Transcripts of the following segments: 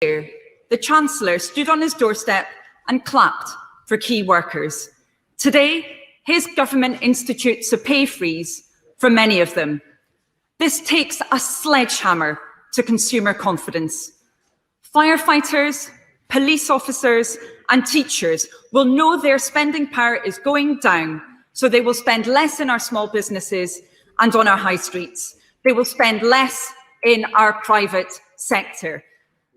year, the Chancellor stood on his doorstep and clapped for key workers. Today, his government institutes a pay freeze for many of them. This takes a sledgehammer to consumer confidence. Firefighters, police officers, and teachers will know their spending power is going down, so they will spend less in our small businesses and on our high streets. They will spend less in our private sector.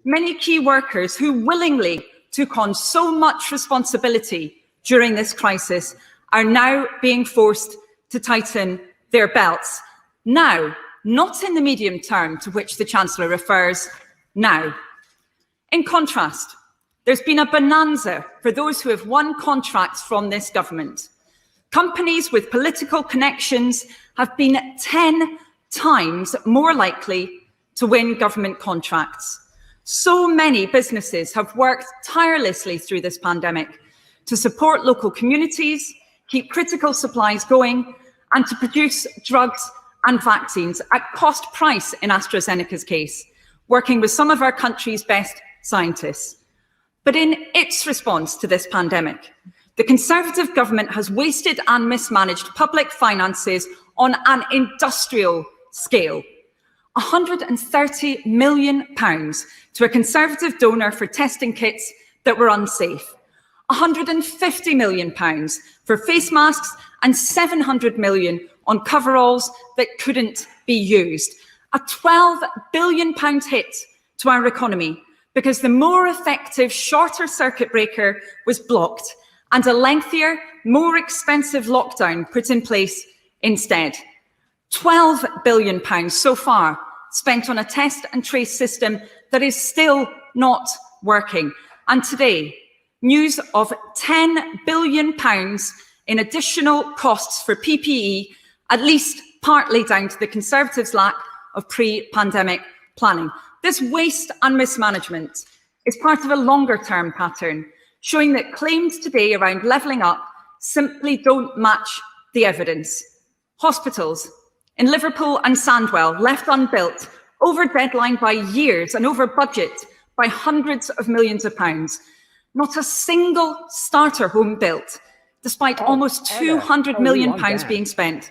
Many key workers who willingly took on so much responsibility during this crisis are now being forced to tighten their belts. Now, not in the medium term to which the Chancellor refers, now. In contrast, there's been a bonanza for those who have won contracts from this government. Companies with political connections have been 10 times more likely to win government contracts. So many businesses have worked tirelessly through this pandemic to support local communities, keep critical supplies going, and to produce drugs and vaccines at cost price in AstraZeneca's case, working with some of our country's best scientists. But in its response to this pandemic, the Conservative government has wasted and mismanaged public finances on an industrial scale. £130 million to a Conservative donor for testing kits that were unsafe, £150 million for face masks, and £700 million on coveralls that couldn't be used. A £12 billion hit to our economy because the more effective shorter circuit breaker was blocked and a lengthier, more expensive lockdown put in place instead. £12 billion so far spent on a test and trace system that is still not working. And today, news of £10 billion in additional costs for PPE, at least partly down to the Conservatives' lack of pre-pandemic planning. This waste and mismanagement is part of a longer-term pattern, showing that claims today around levelling up simply don't match the evidence. Hospitals in Liverpool and Sandwell left unbuilt, over deadline by years and over budget by hundreds of millions of pounds. Not a single starter home built, despite almost £200 million being spent.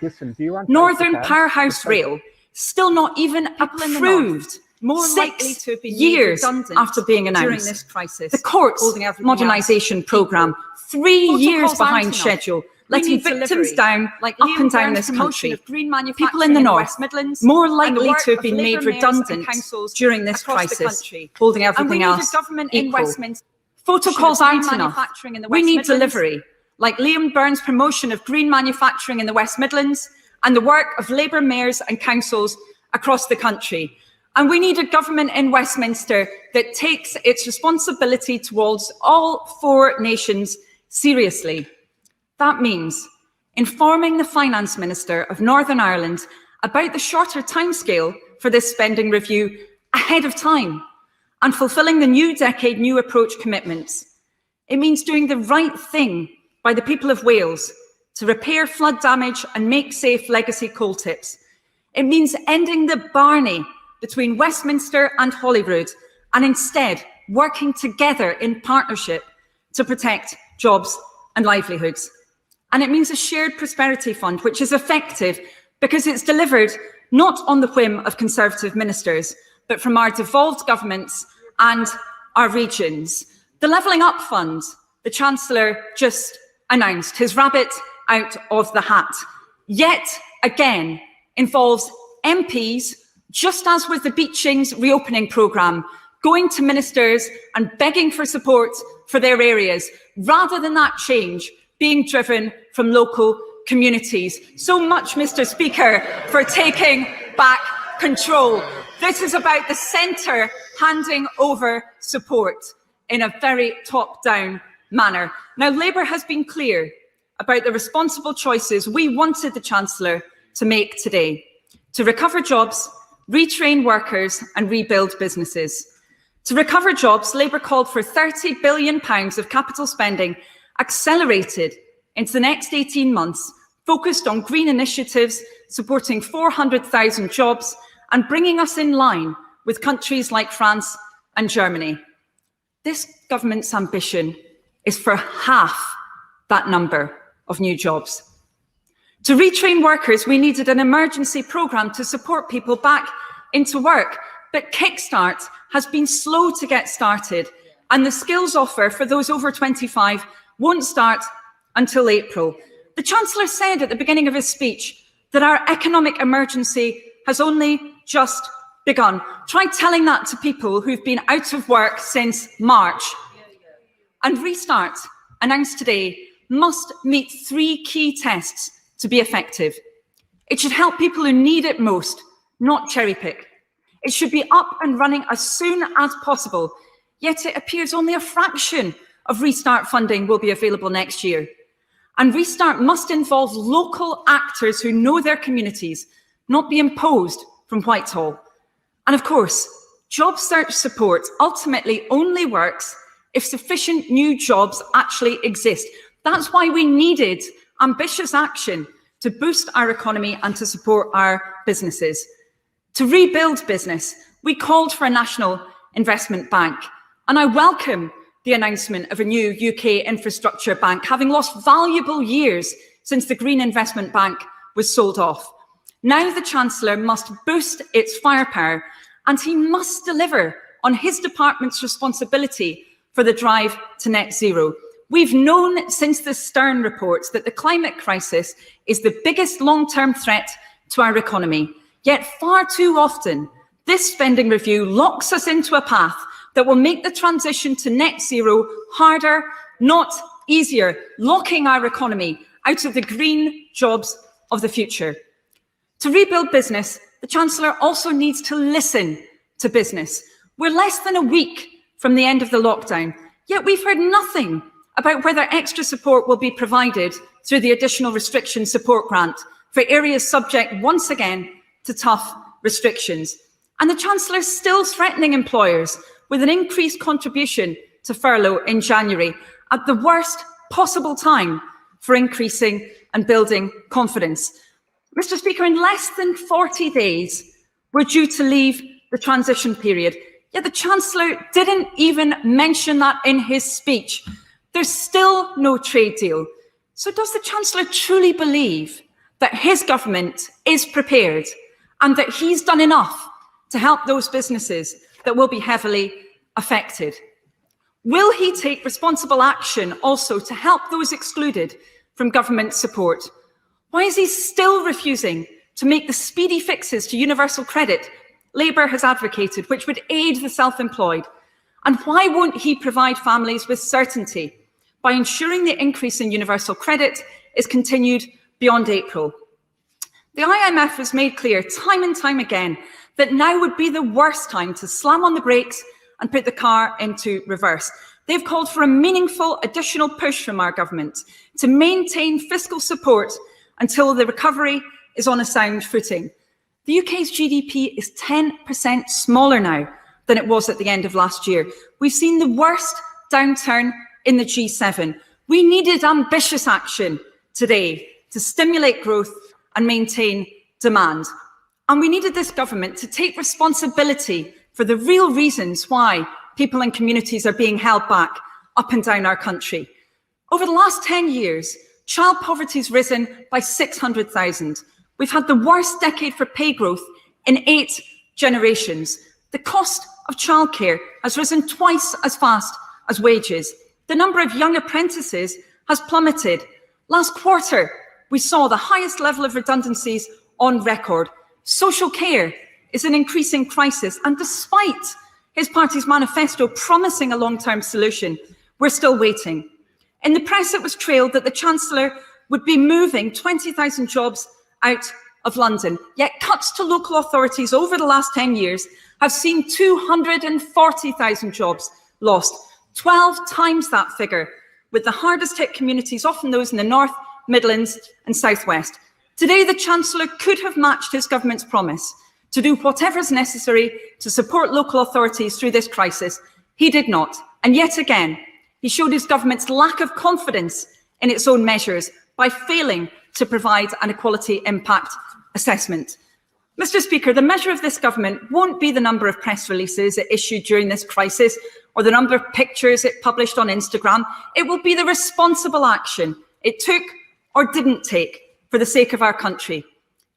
Northern Powerhouse Rail, still not even approved, more 6 years after being announced. During this crisis, the courts modernisation programme, 3 years behind schedule, letting victims down up and down this country. People in the North, more likely to have been made redundant during this crisis, holding everything else equal. Photo calls aren't enough. We need delivery, like Liam Byrne's promotion of green manufacturing in the West Midlands and the work of Labour mayors and councils across the country. And we need a government in Westminster that takes its responsibility towards all 4 nations seriously. That means informing the Finance Minister of Northern Ireland about the shorter timescale for this spending review ahead of time and fulfilling the new decade, new approach commitments. It means doing the right thing by the people of Wales to repair flood damage and make safe legacy coal tips. It means ending the barney between Westminster and Holyrood and instead working together in partnership to protect jobs and livelihoods. And it means a shared prosperity fund, which is effective because it's delivered not on the whim of Conservative ministers, but from our devolved governments and our regions. The Levelling Up Fund, the Chancellor just announced, his rabbit out of the hat, yet again involves MPs, just as with the Beechings reopening programme, going to ministers and begging for support for their areas, rather than that change being driven from local communities. So much, Mr. Speaker, for taking back control. This is about the centre handing over support in a very top-down manner. Now, Labour has been clear about the responsible choices we wanted the Chancellor to make today, to recover jobs, retrain workers and rebuild businesses. To recover jobs, Labour called for £30 billion of capital spending accelerated into the next 18 months, focused on green initiatives, supporting 400,000 jobs and bringing us in line with countries like France and Germany. This government's ambition is for half that number of new jobs. To retrain workers, we needed an emergency programme to support people back into work, but Kickstart has been slow to get started, and the skills offer for those over 25 won't start until April. The Chancellor said at the beginning of his speech that our economic emergency has only just begun. Try telling that to people who've been out of work since March. And Restart, announced today, must meet 3 key tests to be effective. It should help people who need it most, not cherry pick. It should be up and running as soon as possible, yet it appears only a fraction of Restart funding will be available next year. And Restart must involve local actors who know their communities, not be imposed from Whitehall. And of course, job search support ultimately only works if sufficient new jobs actually exist. That's why we needed ambitious action to boost our economy and to support our businesses. To rebuild business, we called for a national investment bank, and I welcome the announcement of a new UK infrastructure bank, having lost valuable years since the Green Investment Bank was sold off. Now the Chancellor must boost its firepower, and he must deliver on his department's responsibility for the drive to net zero. We've known since the Stern reports that the climate crisis is the biggest long-term threat to our economy. Yet far too often, this spending review locks us into a path that will make the transition to net zero harder, not easier, locking our economy out of the green jobs of the future. To rebuild business, the Chancellor also needs to listen to business. We're less than a week from the end of the lockdown, yet we've heard nothing about whether extra support will be provided through the additional restriction support grant for areas subject once again to tough restrictions. And the Chancellor is still threatening employers with an increased contribution to furlough in January at the worst possible time for increasing and building confidence. Mr. Speaker, in less than 40 days, we're due to leave the transition period, yet the Chancellor didn't even mention that in his speech. There's still no trade deal. So does the Chancellor truly believe that his government is prepared and that he's done enough to help those businesses that will be heavily affected? Will he take responsible action also to help those excluded from government support? Why is he still refusing to make the speedy fixes to universal credit Labour has advocated, which would aid the self-employed? And why won't he provide families with certainty by ensuring the increase in universal credit is continued beyond April? The IMF has made clear time and time again that now would be the worst time to slam on the brakes and put the car into reverse. They've called for a meaningful additional push from our government to maintain fiscal support until the recovery is on a sound footing. The UK's GDP is 10% smaller now than it was at the end of last year. We've seen the worst downturn in the G7. We needed ambitious action today to stimulate growth and maintain demand. And we needed this government to take responsibility for the real reasons why people and communities are being held back up and down our country. Over the last 10 years, child poverty has risen by 600,000. We've had the worst decade for pay growth in 8 generations. The cost of childcare has risen twice as fast as wages. The number of young apprentices has plummeted. Last quarter, we saw the highest level of redundancies on record. Social care is an increasing crisis, and despite his party's manifesto promising a long-term solution, we're still waiting. In the press, it was trailed that the Chancellor would be moving 20,000 jobs out of London, yet cuts to local authorities over the last 10 years have seen 240,000 jobs lost, 12 times that figure, with the hardest hit communities often those in the North, Midlands and South West. Today, the Chancellor could have matched his government's promise to do whatever is necessary to support local authorities through this crisis. He did not, and yet again, he showed his government's lack of confidence in its own measures by failing to provide an equality impact assessment. Mr. Speaker, the measure of this government won't be the number of press releases it issued during this crisis or the number of pictures it published on Instagram. It will be the responsible action it took or didn't take for the sake of our country.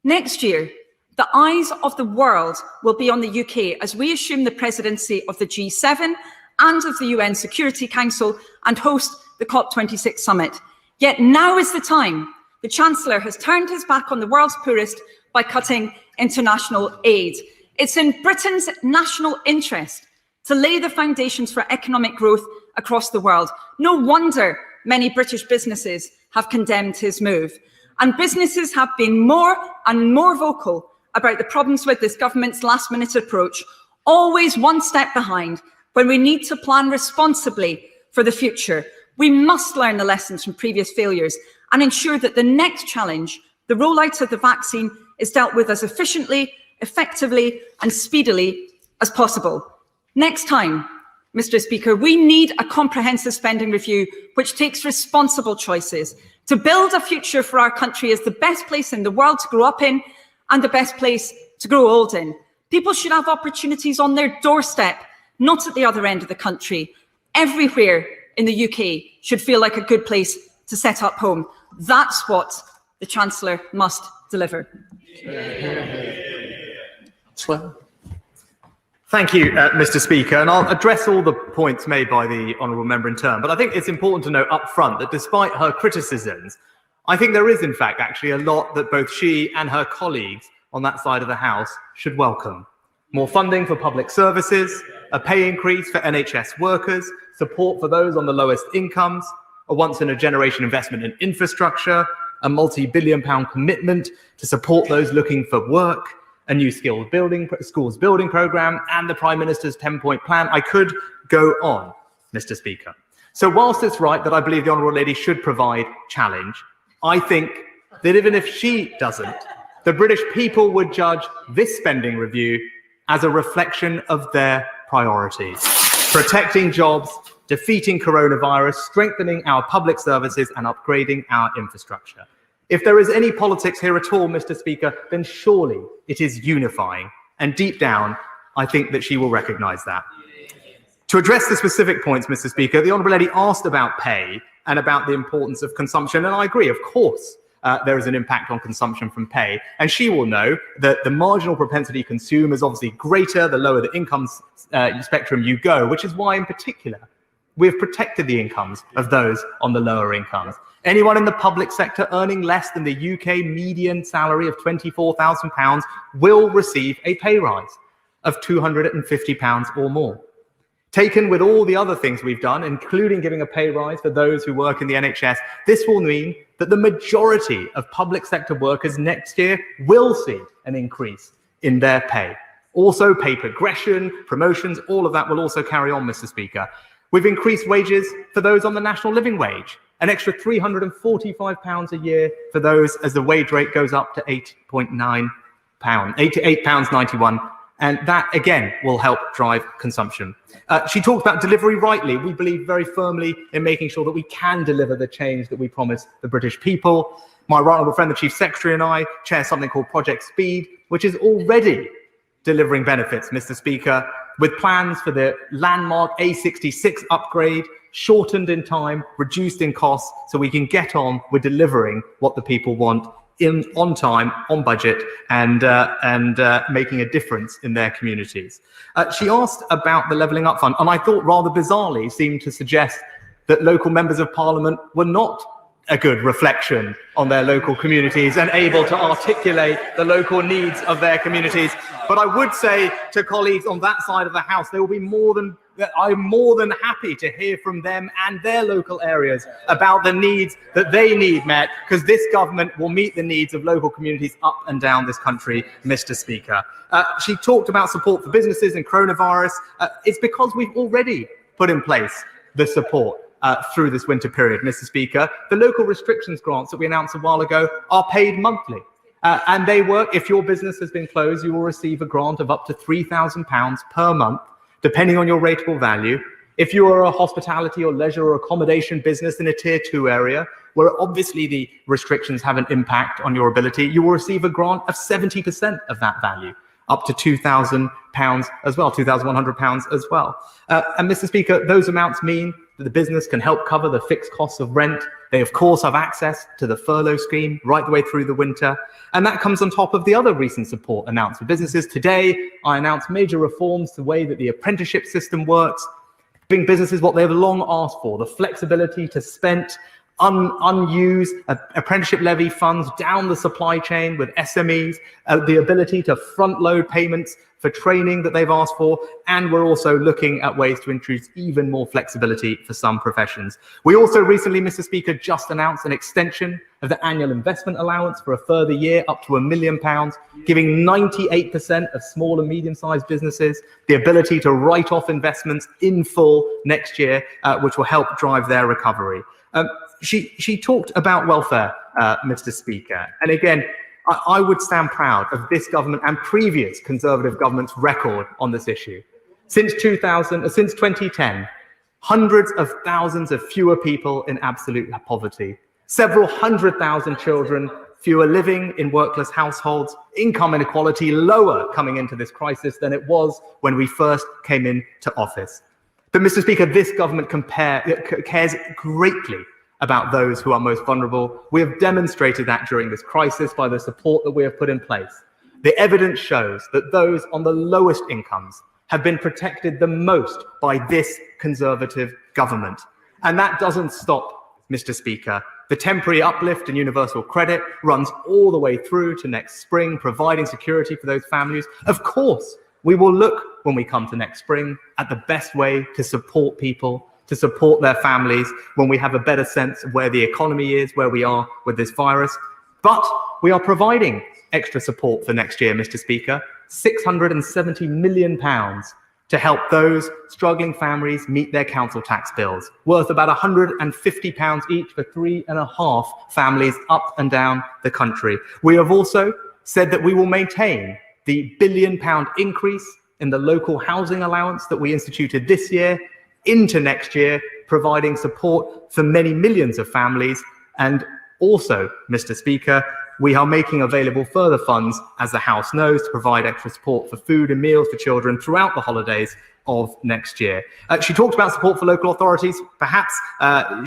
Next year, the eyes of the world will be on the UK as we assume the presidency of the G7 and of the UN Security Council and host the COP26 summit. Yet now is the time. The Chancellor has turned his back on the world's poorest by cutting international aid. It's in Britain's national interest to lay the foundations for economic growth across the world. No wonder many British businesses have condemned his move. And businesses have been more and more vocal about the problems with this government's last-minute approach, always one step behind when we need to plan responsibly for the future. We must learn the lessons from previous failures and ensure that the next challenge, the rollout of the vaccine, is dealt with as efficiently, effectively and speedily as possible. Next time, Mr. Speaker, we need a comprehensive spending review which takes responsible choices to build a future for our country as the best place in the world to grow up in and the best place to grow old in. People should have opportunities on their doorstep, not at the other end of the country. Everywhere in the UK should feel like a good place to set up home. That's what the Chancellor must deliver. Thank you, Mr. Speaker, and I'll address all the points made by the honourable member in turn. But I think it's important to note up front that despite her criticisms, I think there is, in fact, actually a lot that both she and her colleagues on that side of the House should welcome. More funding for public services, a pay increase for NHS workers, support for those on the lowest incomes, a once-in-a-generation investment in infrastructure, a multi-billion-pound commitment to support those looking for work, a new schools building programme, and the Prime Minister's 10-point plan. I could go on, Mr. Speaker. So whilst it's right that I believe the Honourable Lady should provide challenge, I think that even if she doesn't, the British people would judge this spending review as a reflection of their priorities: protecting jobs, defeating coronavirus, strengthening our public services, and upgrading our infrastructure. If there is any politics here at all, Mr. Speaker, then surely it is unifying. And deep down, I think that she will recognise that. To address the specific points, Mr. Speaker, the Honourable Lady asked about pay and about the importance of consumption. And I agree, of course, there is an impact on consumption from pay. And she will know that the marginal propensity to consume is obviously greater the lower the income spectrum you go, which is why, in particular, we've protected the incomes of those on the lower incomes. Anyone in the public sector earning less than the UK median salary of £24,000 will receive a pay rise of £250 or more. Taken with all the other things we've done, including giving a pay rise for those who work in the NHS, this will mean that the majority of public sector workers next year will see an increase in their pay. Also, pay progression, promotions, all of that will also carry on, Mr. Speaker. We've increased wages for those on the national living wage, an extra £345 a year for those as the wage rate goes up to £8.91. And that, again, will help drive consumption. She talked about delivery rightly. We believe very firmly in making sure that we can deliver the change that we promise the British people. My right honourable friend, the Chief Secretary, and I chair something called Project Speed, which is already delivering benefits, Mr. Speaker, with plans for the landmark A66 upgrade, shortened in time, reduced in costs, so we can get on with delivering what the people want on time, on budget, and making a difference in their communities. She asked about the Levelling Up Fund, and I thought rather bizarrely seemed to suggest that local members of Parliament were not a good reflection on their local communities and able to articulate the local needs of their communities. But I would say to colleagues on that side of the House, they will be I'm more than happy to hear from them and their local areas about the needs that they need met, because this government will meet the needs of local communities up and down this country, Mr. Speaker. She talked about support for businesses and coronavirus. It's because we've already put in place the support through this winter period, Mr. Speaker. The local restrictions grants that we announced a while ago are paid monthly. And they work. If your business has been closed, you will receive a grant of up to £3,000 per month, depending on your rateable value, If you are a hospitality or leisure or accommodation business in a tier 2 area, where obviously the restrictions have an impact on your ability, you will receive a grant of 70% of that value, up to £2,000 as well, £2,100 as well. And Mr. Speaker, those amounts mean that the business can help cover the fixed costs of rent. They, of course, have access to the furlough scheme right the way through the winter. And that comes on top of the other recent support announced for businesses. Today, I announced major reforms to the way that the apprenticeship system works, giving businesses what they have long asked for, the flexibility to spend unused apprenticeship levy funds down the supply chain with SMEs, the ability to front load payments for training that they've asked for, and we're also looking at ways to introduce even more flexibility for some professions. We also recently, Mr. Speaker, just announced an extension of the annual investment allowance for a further year up to £1 million, giving 98% of small and medium-sized businesses the ability to write off investments in full next year, which will help drive their recovery. She talked about welfare, Mr. Speaker, and again, I would stand proud of this government and previous Conservative government's record on this issue. Since 2010, hundreds of thousands of fewer people in absolute poverty, several 100,000 children fewer living in workless households, income inequality lower coming into this crisis than it was when we first came into office. But Mr. Speaker, this government cares greatly about those who are most vulnerable. We have demonstrated that during this crisis by the support that we have put in place. The evidence shows that those on the lowest incomes have been protected the most by this Conservative government. And that doesn't stop, Mr. Speaker. The temporary uplift in universal credit runs all the way through to next spring, providing security for those families. Of course, we will look when we come to next spring at the best way to support people, to support their families when we have a better sense of where the economy is, where we are with this virus. But we are providing extra support for next year, Mr. Speaker, £670 million to help those struggling families meet their council tax bills, worth about £150 each for 3.5 families up and down the country. We have also said that we will maintain the £1 billion increase in the local housing allowance that we instituted this year into next year, providing support for many millions of families. And also, Mr. Speaker, we are making available further funds, as the House knows, to provide extra support for food and meals for children throughout the holidays of next year. She talked about support for local authorities. Perhaps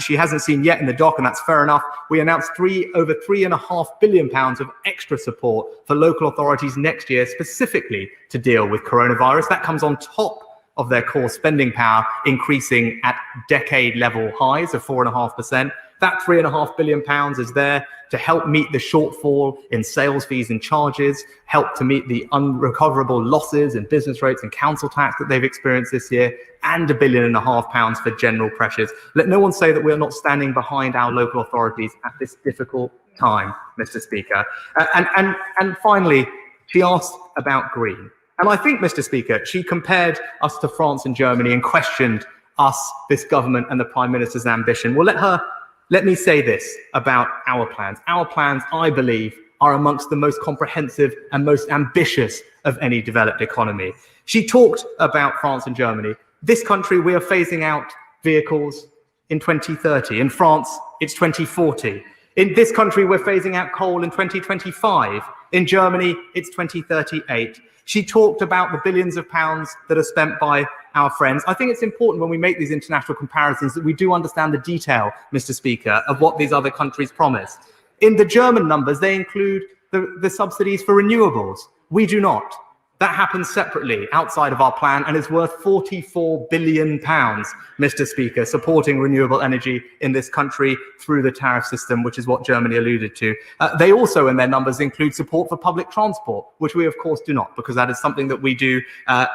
she hasn't seen yet in the doc, and that's fair enough. We announced over £3.5 billion of extra support for local authorities next year, specifically to deal with coronavirus. That comes on top of their core spending power, increasing at decade-level highs of 4.5%. That £3.5 billion is there to help meet the shortfall in sales fees and charges, help to meet the unrecoverable losses in business rates and council tax that they've experienced this year, and £1.5 billion for general pressures. Let no one say that we are not standing behind our local authorities at this difficult time, Mr. Speaker. And finally, she asked about green. And I think, Mr. Speaker, she compared us to France and Germany and questioned us, this government, and the Prime Minister's ambition. Well, let me say this about our plans. Our plans, I believe, are amongst the most comprehensive and most ambitious of any developed economy. She talked about France and Germany. This country, we are phasing out vehicles in 2030. In France, it's 2040. In this country, we're phasing out coal in 2025. In Germany, it's 2038. She talked about the billions of pounds that are spent by our friends. I think it's important when we make these international comparisons that we do understand the detail, Mr. Speaker, of what these other countries promise. In the German numbers, they include the subsidies for renewables. We do not. That happens separately outside of our plan and is worth £44 billion, Mr. Speaker, supporting renewable energy in this country through the tariff system, which is what Germany alluded to. They also, in their numbers, include support for public transport, which we, of course, do not, because that is something that we do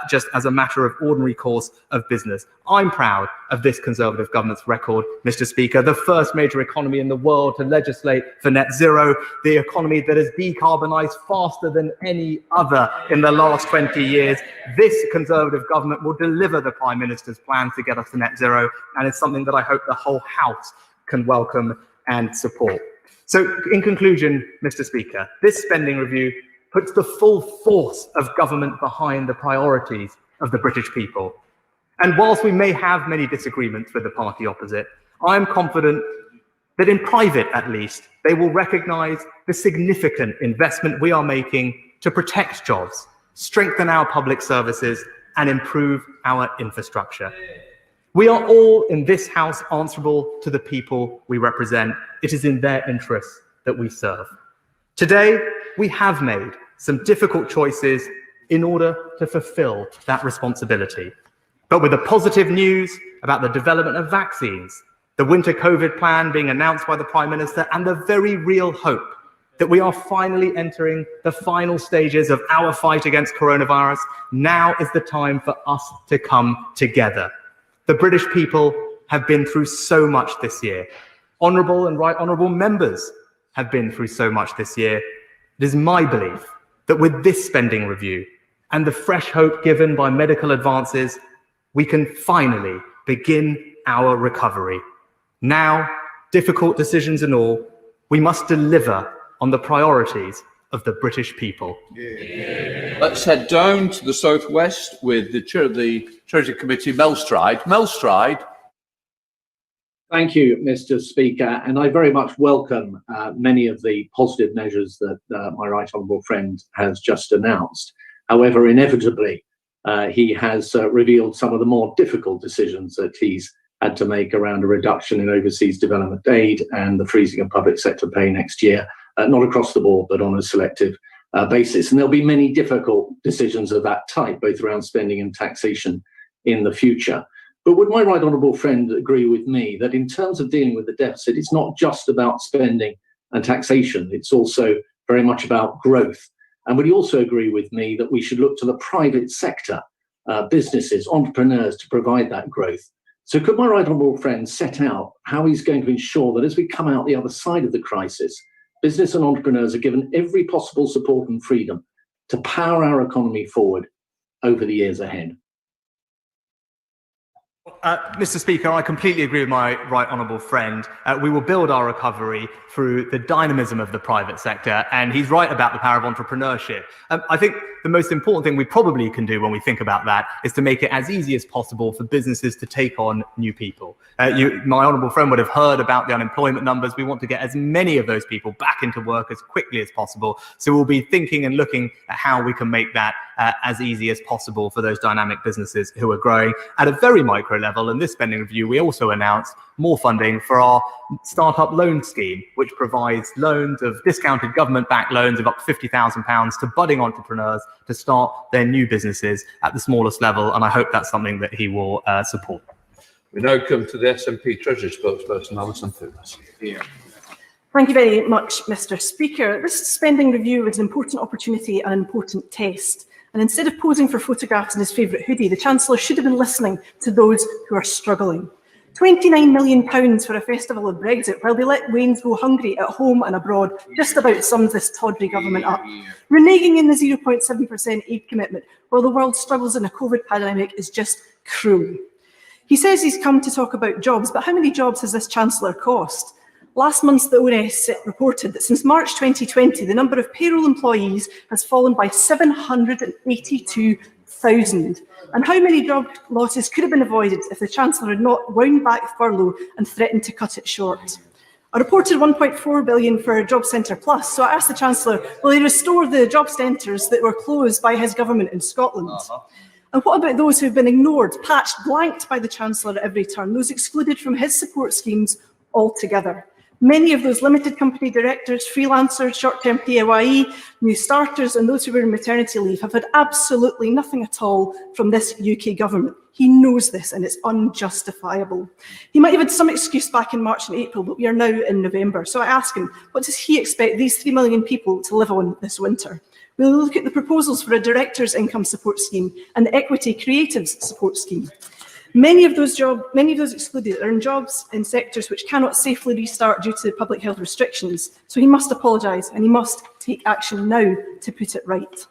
just as a matter of ordinary course of business. I'm proud of this Conservative government's record, Mr. Speaker, the first major economy in the world to legislate for net zero, the economy that has decarbonised faster than any other in the last 20 years. This Conservative government will deliver the Prime Minister's plan to get us to net zero, and it's something that I hope the whole House can welcome and support. So in conclusion, Mr. Speaker, this spending review puts the full force of government behind the priorities of the British people. And whilst we may have many disagreements with the party opposite, I am confident that in private, at least, they will recognise the significant investment we are making to protect jobs, strengthen our public services, and improve our infrastructure. We are all in this House answerable to the people we represent. It is in their interests that we serve. Today, we have made some difficult choices in order to fulfill that responsibility. But with the positive news about the development of vaccines, the winter COVID plan being announced by the Prime Minister, and the very real hope that we are finally entering the final stages of our fight against coronavirus, now is the time for us to come together. The British people have been through so much this year. Honourable and right honourable members have been through so much this year. It is my belief that with this spending review and the fresh hope given by medical advances, we can finally begin our recovery. Now, difficult decisions and all, we must deliver on the priorities of the British people. Let's head down to the southwest with the chair of the Treasury Committee, Mel Stride. Mel Stride. Thank you, Mr. Speaker, and I very much welcome many of the positive measures that my right honourable friend has just announced. However, inevitably, he has revealed some of the more difficult decisions that he's had to make around a reduction in overseas development aid and the freezing of public sector pay next year, not across the board, but on a selective basis. And there'll be many difficult decisions of that type, both around spending and taxation in the future. But would my right honourable friend agree with me that in terms of dealing with the deficit, it's not just about spending and taxation, it's also very much about growth? And would he also agree with me that we should look to the private sector, businesses, entrepreneurs to provide that growth? So could my right honourable friend set out how he's going to ensure that as we come out the other side of the crisis, business and entrepreneurs are given every possible support and freedom to power our economy forward over the years ahead? Mr. Speaker, I completely agree with my right honourable friend. We will build our recovery through the dynamism of the private sector, and he's right about the power of entrepreneurship. I think the most important thing we probably can do when we think about that is to make it as easy as possible for businesses to take on new people. My honourable friend would have heard about the unemployment numbers. We want to get as many of those people back into work as quickly as possible. So we'll be thinking and looking at how we can make that as easy as possible for those dynamic businesses who are growing at a very micro level. In this spending review, we also announced more funding for our startup loan scheme, which provides loans of discounted government-backed loans of up to £50,000 to budding entrepreneurs to start their new businesses at the smallest level. And I hope that's something that he will support. We now come to the SNP Treasury spokesperson, Alison Thunas. Thank you very much, Mr. Speaker. This spending review is an important opportunity and an important test. And instead of posing for photographs in his favourite hoodie, the Chancellor should have been listening to those who are struggling. £29 million for a festival of Brexit, while they let Waynes go hungry at home and abroad, just about sums this tawdry government up. Reneging in the 0.7% aid commitment while the world struggles in a COVID pandemic is just cruel. He says he's come to talk about jobs, but how many jobs has this Chancellor cost? Last month, the ONS reported that since March 2020, the number of payroll employees has fallen by 782,000. And how many job losses could have been avoided if the Chancellor had not wound back furlough and threatened to cut it short? I reported £1.4 billion for Job Centre Plus, so I asked the Chancellor, will he restore the job centres that were closed by his government in Scotland? And what about those who have been ignored, patched, blanked by the Chancellor at every turn, those excluded from his support schemes altogether? Many of those limited company directors, freelancers, short-term PAYE, new starters and those who were on maternity leave have had absolutely nothing at all from this UK government. He knows this and it's unjustifiable. He might have had some excuse back in March and April, but we are now in November. So I ask him, what does he expect these 3 million people to live on this winter? We'll look at the proposals for a director's income support scheme and the equity creatives support scheme. Many of those excluded are in jobs in sectors which cannot safely restart due to public health restrictions. So he must apologise and he must take action now to put it right.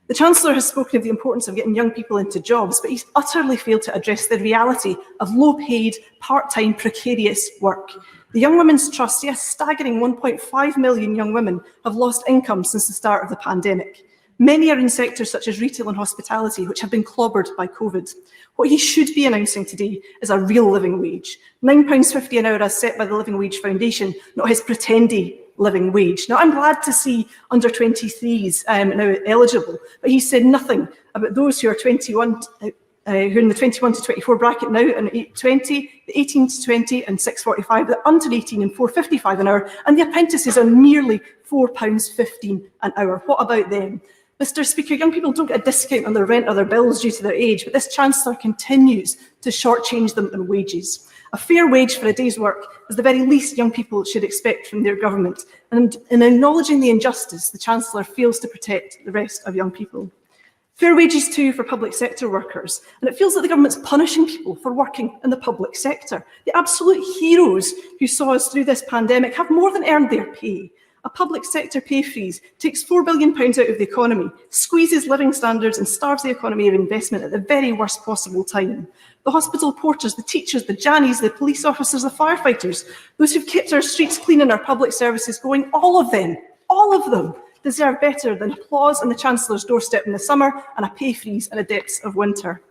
The Chancellor has spoken of the importance of getting young people into jobs, but he's utterly failed to address the reality of low-paid, part-time, precarious work. The Young Women's Trust, yes, staggering 1.5 million young women have lost income since the start of the pandemic. Many are in sectors such as retail and hospitality, which have been clobbered by COVID. What he should be announcing today is a real living wage. £9.50 an hour as set by the Living Wage Foundation, not his pretendy living wage. Now, I'm glad to see under 23s now eligible, but he said nothing about those who are 21, who are in the 21 to 24 bracket now, and 20, the 18 to 20 and 6.45, the under 18 and 4.55 an hour, and the apprentices are merely £4.15 an hour. What about them? Mr. Speaker, young people don't get a discount on their rent or their bills due to their age, but this Chancellor continues to shortchange them on wages. A fair wage for a day's work is the very least young people should expect from their government, and in acknowledging the injustice, the Chancellor fails to protect the rest of young people. Fair wages too for public sector workers, and it feels like the government's punishing people for working in the public sector. The absolute heroes who saw us through this pandemic have more than earned their pay. A public sector pay freeze takes £4 billion out of the economy, squeezes living standards and starves the economy of investment at the very worst possible time. The hospital porters, the teachers, the jannies, the police officers, the firefighters, those who've kept our streets clean and our public services going, all of them deserve better than applause on the Chancellor's doorstep in the summer and a pay freeze in the depths of winter.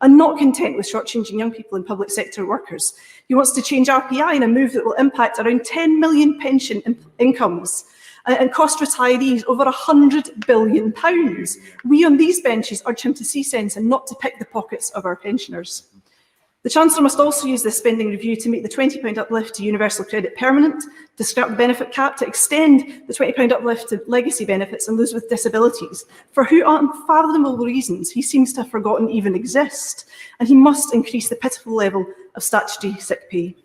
And not content with shortchanging young people and public sector workers, he wants to change RPI in a move that will impact around 10 million pension incomes and cost retirees over £100 billion. We on these benches urge him to see sense and not to pick the pockets of our pensioners. The Chancellor must also use this spending review to make the £20 uplift to universal credit permanent, to scrap the benefit cap, to extend the £20 uplift to legacy benefits and those with disabilities, for who unfathomable reasons he seems to have forgotten even exist, and he must increase the pitiful level of statutory sick pay.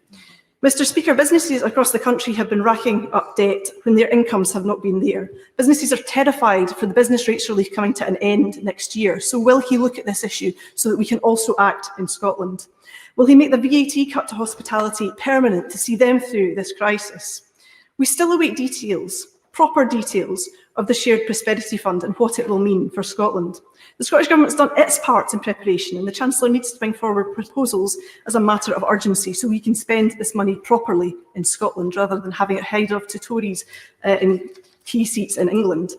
Mr. Speaker, businesses across the country have been racking up debt when their incomes have not been there. Businesses are terrified for the business rates relief coming to an end next year. So will he look at this issue so that we can also act in Scotland? Will he make the VAT cut to hospitality permanent to see them through this crisis? We still await details, proper details, of the Shared Prosperity Fund and what it will mean for Scotland. The Scottish Government's done its part in preparation, and the Chancellor needs to bring forward proposals as a matter of urgency so we can spend this money properly in Scotland rather than having it hide off to Tories in key seats in England.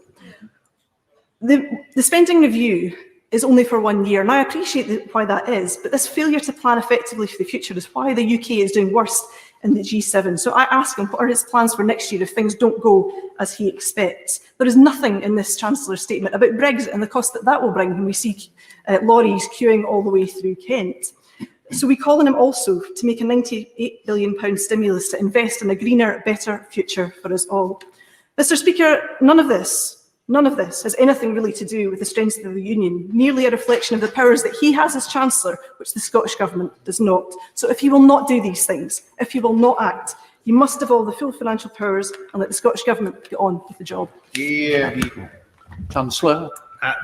The spending review is only for 1 year, and I appreciate why that is, but this failure to plan effectively for the future is why the UK is doing worse in the G7. So I ask him, what are his plans for next year if things don't go as he expects? There is nothing in this Chancellor's statement about Brexit and the cost that that will bring when we see lorries queuing all the way through Kent. So we call on him also to make a £98 billion stimulus to invest in a greener, better future for us all. Mr. Speaker, none of this has anything really to do with the strength of the Union, merely a reflection of the powers that he has as Chancellor, which the Scottish Government does not. So if he will not do these things, if he will not act, he must devolve the full financial powers and let the Scottish Government get on with the job. Yeah. Chancellor.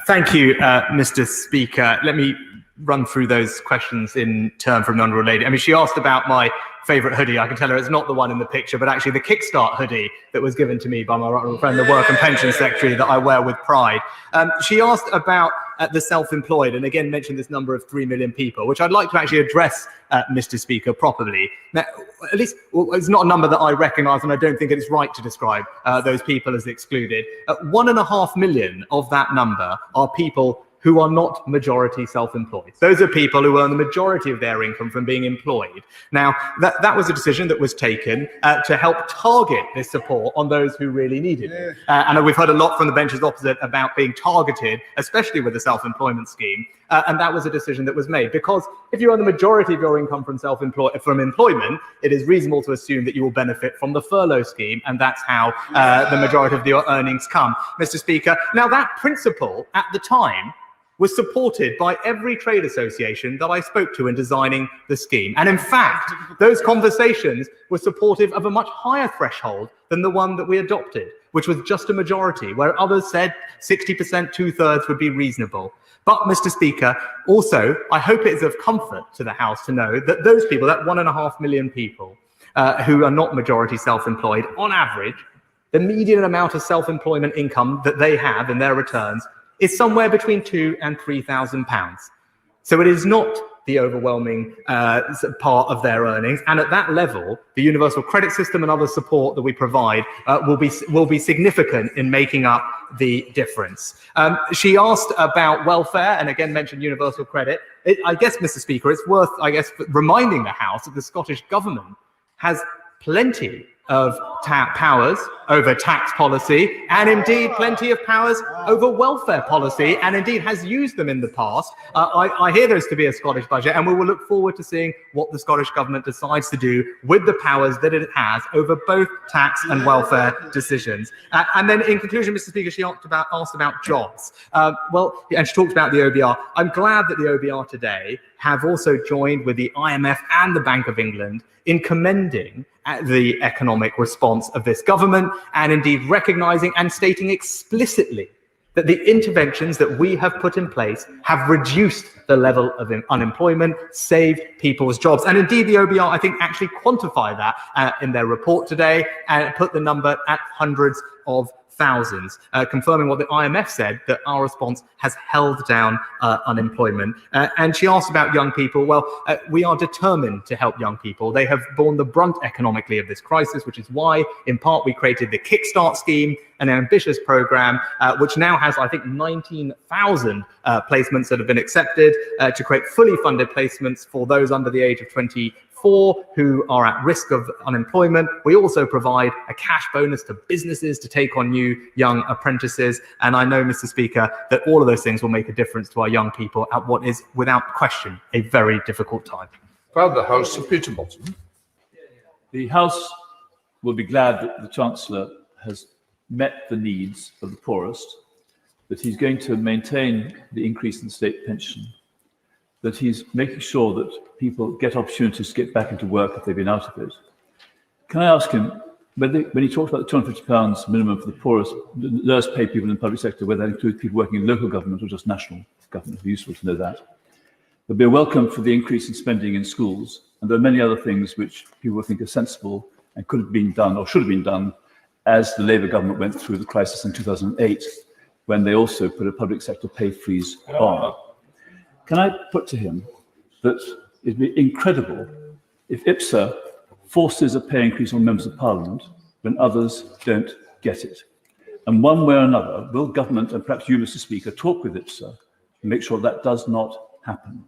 Thank you, Mr. Speaker. Let me run through those questions in turn from the Honourable Lady. I mean, she asked about my favourite hoodie. I can tell her it's not the one in the picture, but actually the Kickstart hoodie that was given to me by my honourable friend, the Work and Pension Secretary, that I wear with pride. She asked about the self-employed, and again mentioned this number of 3 million people, which I'd like to actually address, Mr. Speaker, properly. Now, at least, well, it's not a number that I recognise, and I don't think it is right to describe those people as excluded. 1.5 million of that number are people who are not majority self-employed. Those are people who earn the majority of their income from being employed. Now, that was a decision that was taken to help target this support on those who really needed it. And we've heard a lot from the benches opposite about being targeted, especially with the self-employment scheme. And that was a decision that was made, because if you earn the majority of your income from employment, it is reasonable to assume that you will benefit from the furlough scheme, and that's how the majority of your earnings come, Mr. Speaker. Now, that principle at the time was supported by every trade association that I spoke to in designing the scheme. And in fact, those conversations were supportive of a much higher threshold than the one that we adopted, which was just a majority, where others said 60%, 2/3 would be reasonable. But, Mr. Speaker, also, I hope it is of comfort to the House to know that those people, that 1.5 million people who are not majority self-employed, on average, the median amount of self-employment income that they have in their returns is somewhere between £2,000 and £3,000. So it is not the overwhelming part of their earnings. And at that level, the universal credit system and other support that we provide will be significant in making up the difference. She asked about welfare and again mentioned universal credit. I guess, Mr. Speaker, it's worth, reminding the House that the Scottish Government has plenty of powers over tax policy and indeed plenty of powers over welfare policy and indeed has used them in the past. I hear there's to be a Scottish budget and we will look forward to seeing what the Scottish Government decides to do with the powers that it has over both tax and welfare decisions. And then in conclusion, Mr. Speaker, she asked about jobs. And she talked about the OBR. I'm glad that the OBR today have also joined with the IMF and the Bank of England in commending the economic response of this government and indeed recognising and stating explicitly that the interventions that we have put in place have reduced the level of unemployment, saved people's jobs. And indeed, the OBR, I think, actually quantify that in their report today and put the number at hundreds of thousands, confirming what the IMF said, that our response has held down unemployment. And she asked about young people. Well, we are determined to help young people. They have borne the brunt economically of this crisis, which is why, in part, we created the Kickstart scheme, an ambitious program, which now has, I think, 19,000 placements that have been accepted to create fully funded placements for those under the age of 24 who are at risk of unemployment. We also provide a cash bonus to businesses to take on new young apprentices. And I know, Mr. Speaker, that all of those things will make a difference to our young people at what is, without question, a very difficult time. Proud the House, Sir Peter Bottom. The House will be glad that the Chancellor has met the needs of the poorest, that he's going to maintain the increase in the state pension, that he's making sure that people get opportunities to get back into work if they've been out of it. Can I ask him, when he talks about the £250 minimum for the poorest, the lowest paid people in the public sector, whether that includes people working in local government or just national government, it'd be useful to know that. There'll be a welcome for the increase in spending in schools, and there are many other things which people think are sensible and could have been done or should have been done as the Labour government went through the crisis in 2008, when they also put a public sector pay freeze on. Can I put to him that it'd be incredible if IPSA forces a pay increase on members of parliament when others don't get it? And one way or another, will government, and perhaps you, Mr. Speaker, talk with IPSA and make sure that does not happen?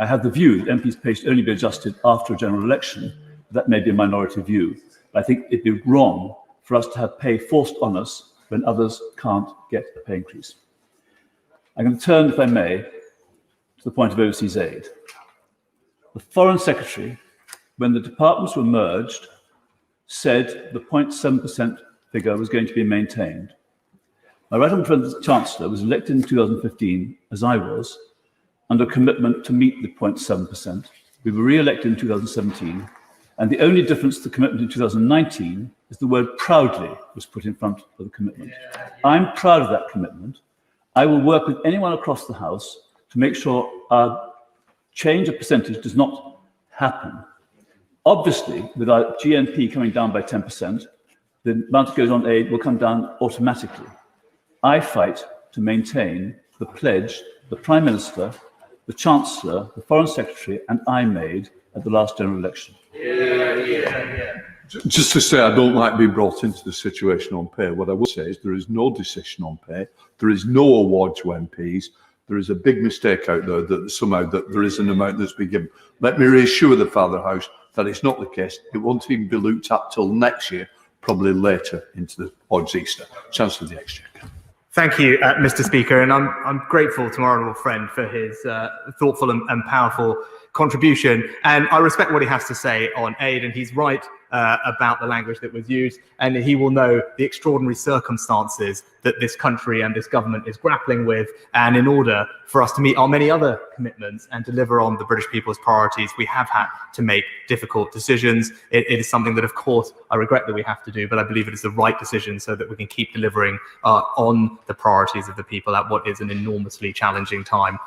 I have the view that MPs' pay should only be adjusted after a general election. That may be a minority view. But I think it'd be wrong for us to have pay forced on us when others can't get a pay increase. I'm going to turn, if I may, to the point of overseas aid. The Foreign Secretary, when the departments were merged, said the 0.7% figure was going to be maintained. My right honourable friend, the Chancellor, was elected in 2015, as I was, under a commitment to meet the 0.7%. We were re-elected in 2017, and the only difference to the commitment in 2019 is the word proudly was put in front of the commitment. I'm proud of that commitment. I will work with anyone across the House to make sure our change of percentage does not happen. Obviously, with our GNP coming down by 10%, the amount that goes on aid will come down automatically. I fight to maintain the pledge the Prime Minister, the Chancellor, the Foreign Secretary and I made at the last general election. Just to say, I don't like being brought into the situation on pay. What I would say is there is no decision on pay. There is no award to MPs. There is a big mistake out there that somehow that there is an amount that's been given. Let me reassure the Father House that it's not the case. It won't even be looked at till next year, probably later into the odds Easter. Chancellor of the Exchequer. Thank you, Mr. Speaker, and I'm grateful to my honourable friend for his thoughtful and powerful contribution. And I respect what he has to say on aid, and he's right about the language that was used, and he will know the extraordinary circumstances that this country and this government is grappling with. And in order for us to meet our many other commitments and deliver on the British people's priorities, we have had to make difficult decisions. It is something that, of course, I regret that we have to do, but I believe it is the right decision so that we can keep delivering on the priorities of the people at what is an enormously challenging time.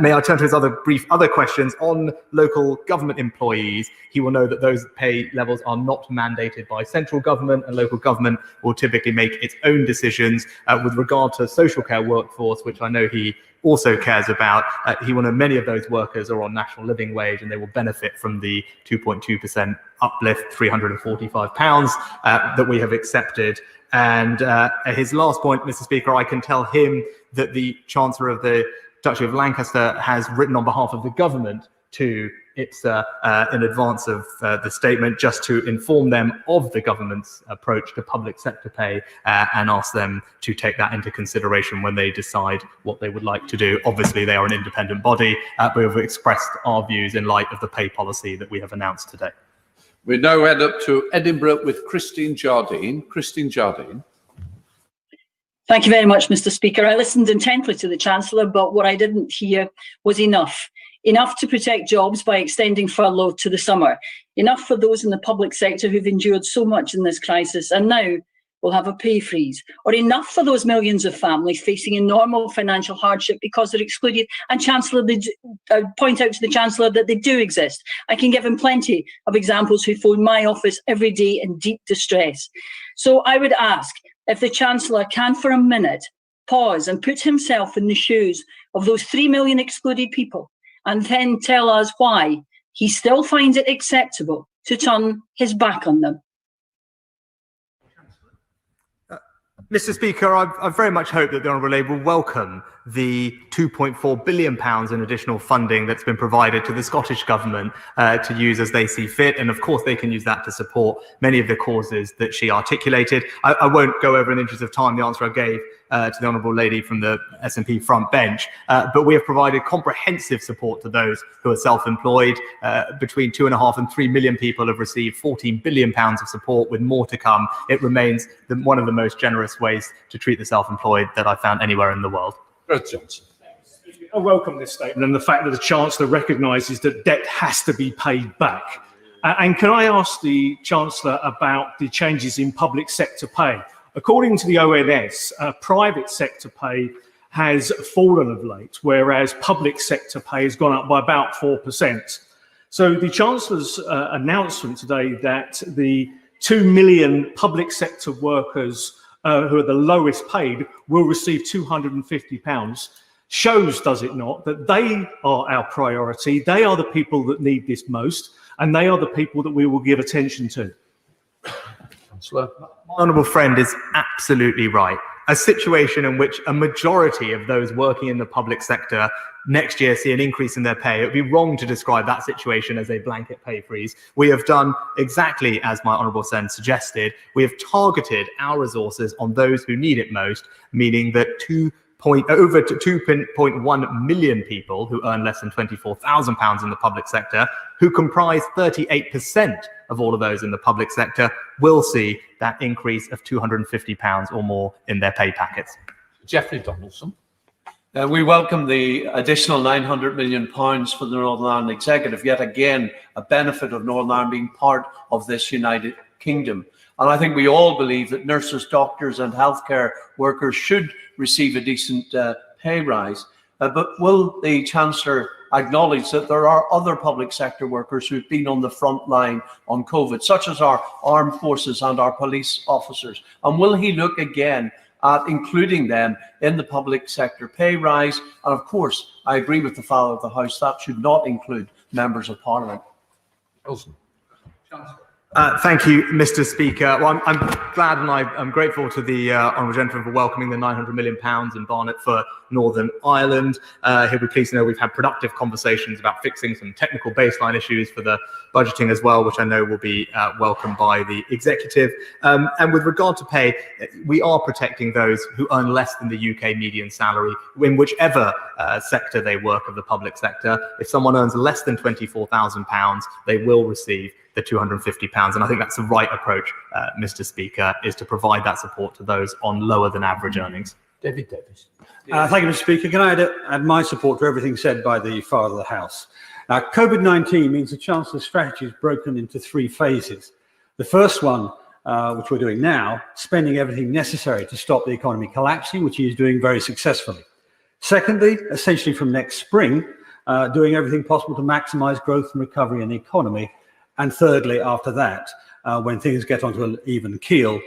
May I turn to his other questions on local government employees? He will know that those pay levels are are not mandated by central government, and local government will typically make its own decisions. With regard to social care workforce, which I know he also cares about, many of those workers are on national living wage and they will benefit from the 2.2% uplift, £345 that we have accepted. And his last point, Mr. Speaker, I can tell him that the Chancellor of the Duchy of Lancaster has written on behalf of the government to IPSA in advance of the statement, just to inform them of the government's approach to public sector pay and ask them to take that into consideration when they decide what they would like to do. Obviously, they are an independent body, but we have expressed our views in light of the pay policy that we have announced today. We now head up to Edinburgh with Christine Jardine. Christine Jardine. Thank you very much, Mr. Speaker. I listened intently to the Chancellor, but what I didn't hear was enough. Enough to protect jobs by extending furlough to the summer. Enough for those in the public sector who've endured so much in this crisis and now will have a pay freeze. Or enough for those millions of families facing enormous financial hardship because they're excluded. And Chancellor, I point out to the Chancellor that they do exist. I can give him plenty of examples who phone my office every day in deep distress. So I would ask if the Chancellor can for a minute pause and put himself in the shoes of those 3 million excluded people, and then tell us why he still finds it acceptable to turn his back on them. Mr. Speaker, I very much hope that the Honourable Labour will welcome the £2.4 billion in additional funding that's been provided to the Scottish Government to use as they see fit. And of course, they can use that to support many of the causes that she articulated. I won't go over in the interest of time the answer I gave to the Honourable Lady from the SNP front bench, but we have provided comprehensive support to those who are self-employed. Between 2.5 and 3 million people have received £14 billion of support, with more to come. It remains one of the most generous ways to treat the self-employed that I've found anywhere in the world. Johnson. I welcome this statement and the fact that the Chancellor recognises that debt has to be paid back. And can I ask the Chancellor about the changes in public sector pay? According to the ONS, private sector pay has fallen of late, whereas public sector pay has gone up by about 4%. So the Chancellor's announcement today that the 2 million public sector workers who are the lowest paid will receive £250 shows, does it not, that they are our priority, they are the people that need this most, and they are the people that we will give attention to. My honourable friend is absolutely right. A situation in which a majority of those working in the public sector next year see an increase in their pay. It would be wrong to describe that situation as a blanket pay freeze. We have done exactly as my honourable friend suggested. We have targeted our resources on those who need it most, meaning that over 2.1 million people who earn less than £24,000 in the public sector, who comprise 38% of all of those in the public sector, will see that increase of £250 or more in their pay packets. Jeffrey Donaldson. We welcome the additional £900 million for the Northern Ireland Executive, yet again a benefit of Northern Ireland being part of this United Kingdom. And I think we all believe that nurses, doctors and healthcare workers should receive a decent pay rise. But will the Chancellor acknowledge that there are other public sector workers who've been on the front line on COVID, such as our armed forces and our police officers? And will he look again at including them in the public sector pay rise? And of course, I agree with the fellow of the House, that should not include members of Parliament. Wilson. Thank you, Mr. Speaker. Well, I'm glad and I'm grateful to the Honourable Gentleman for welcoming the £900 million in Barnet for Northern Ireland. He'll be pleased to know we've had productive conversations about fixing some technical baseline issues for the budgeting as well, which I know will be welcomed by the executive. And with regard to pay, we are protecting those who earn less than the UK median salary in whichever sector they work of the public sector. If someone earns less than £24,000, they will receive the £250. And I think that's the right approach, Mr. Speaker, is to provide that support to those on lower than average earnings. David Davis. Thank you, Mr. Speaker. Can I add my support to everything said by the Father of the House? Now, COVID-19 means the Chancellor's strategy is broken into 3 phases. The first one, which we're doing now, spending everything necessary to stop the economy collapsing, which he is doing very successfully. Secondly, essentially from next spring, doing everything possible to maximise growth and recovery in the economy. And thirdly, after that, when things get onto an even keel,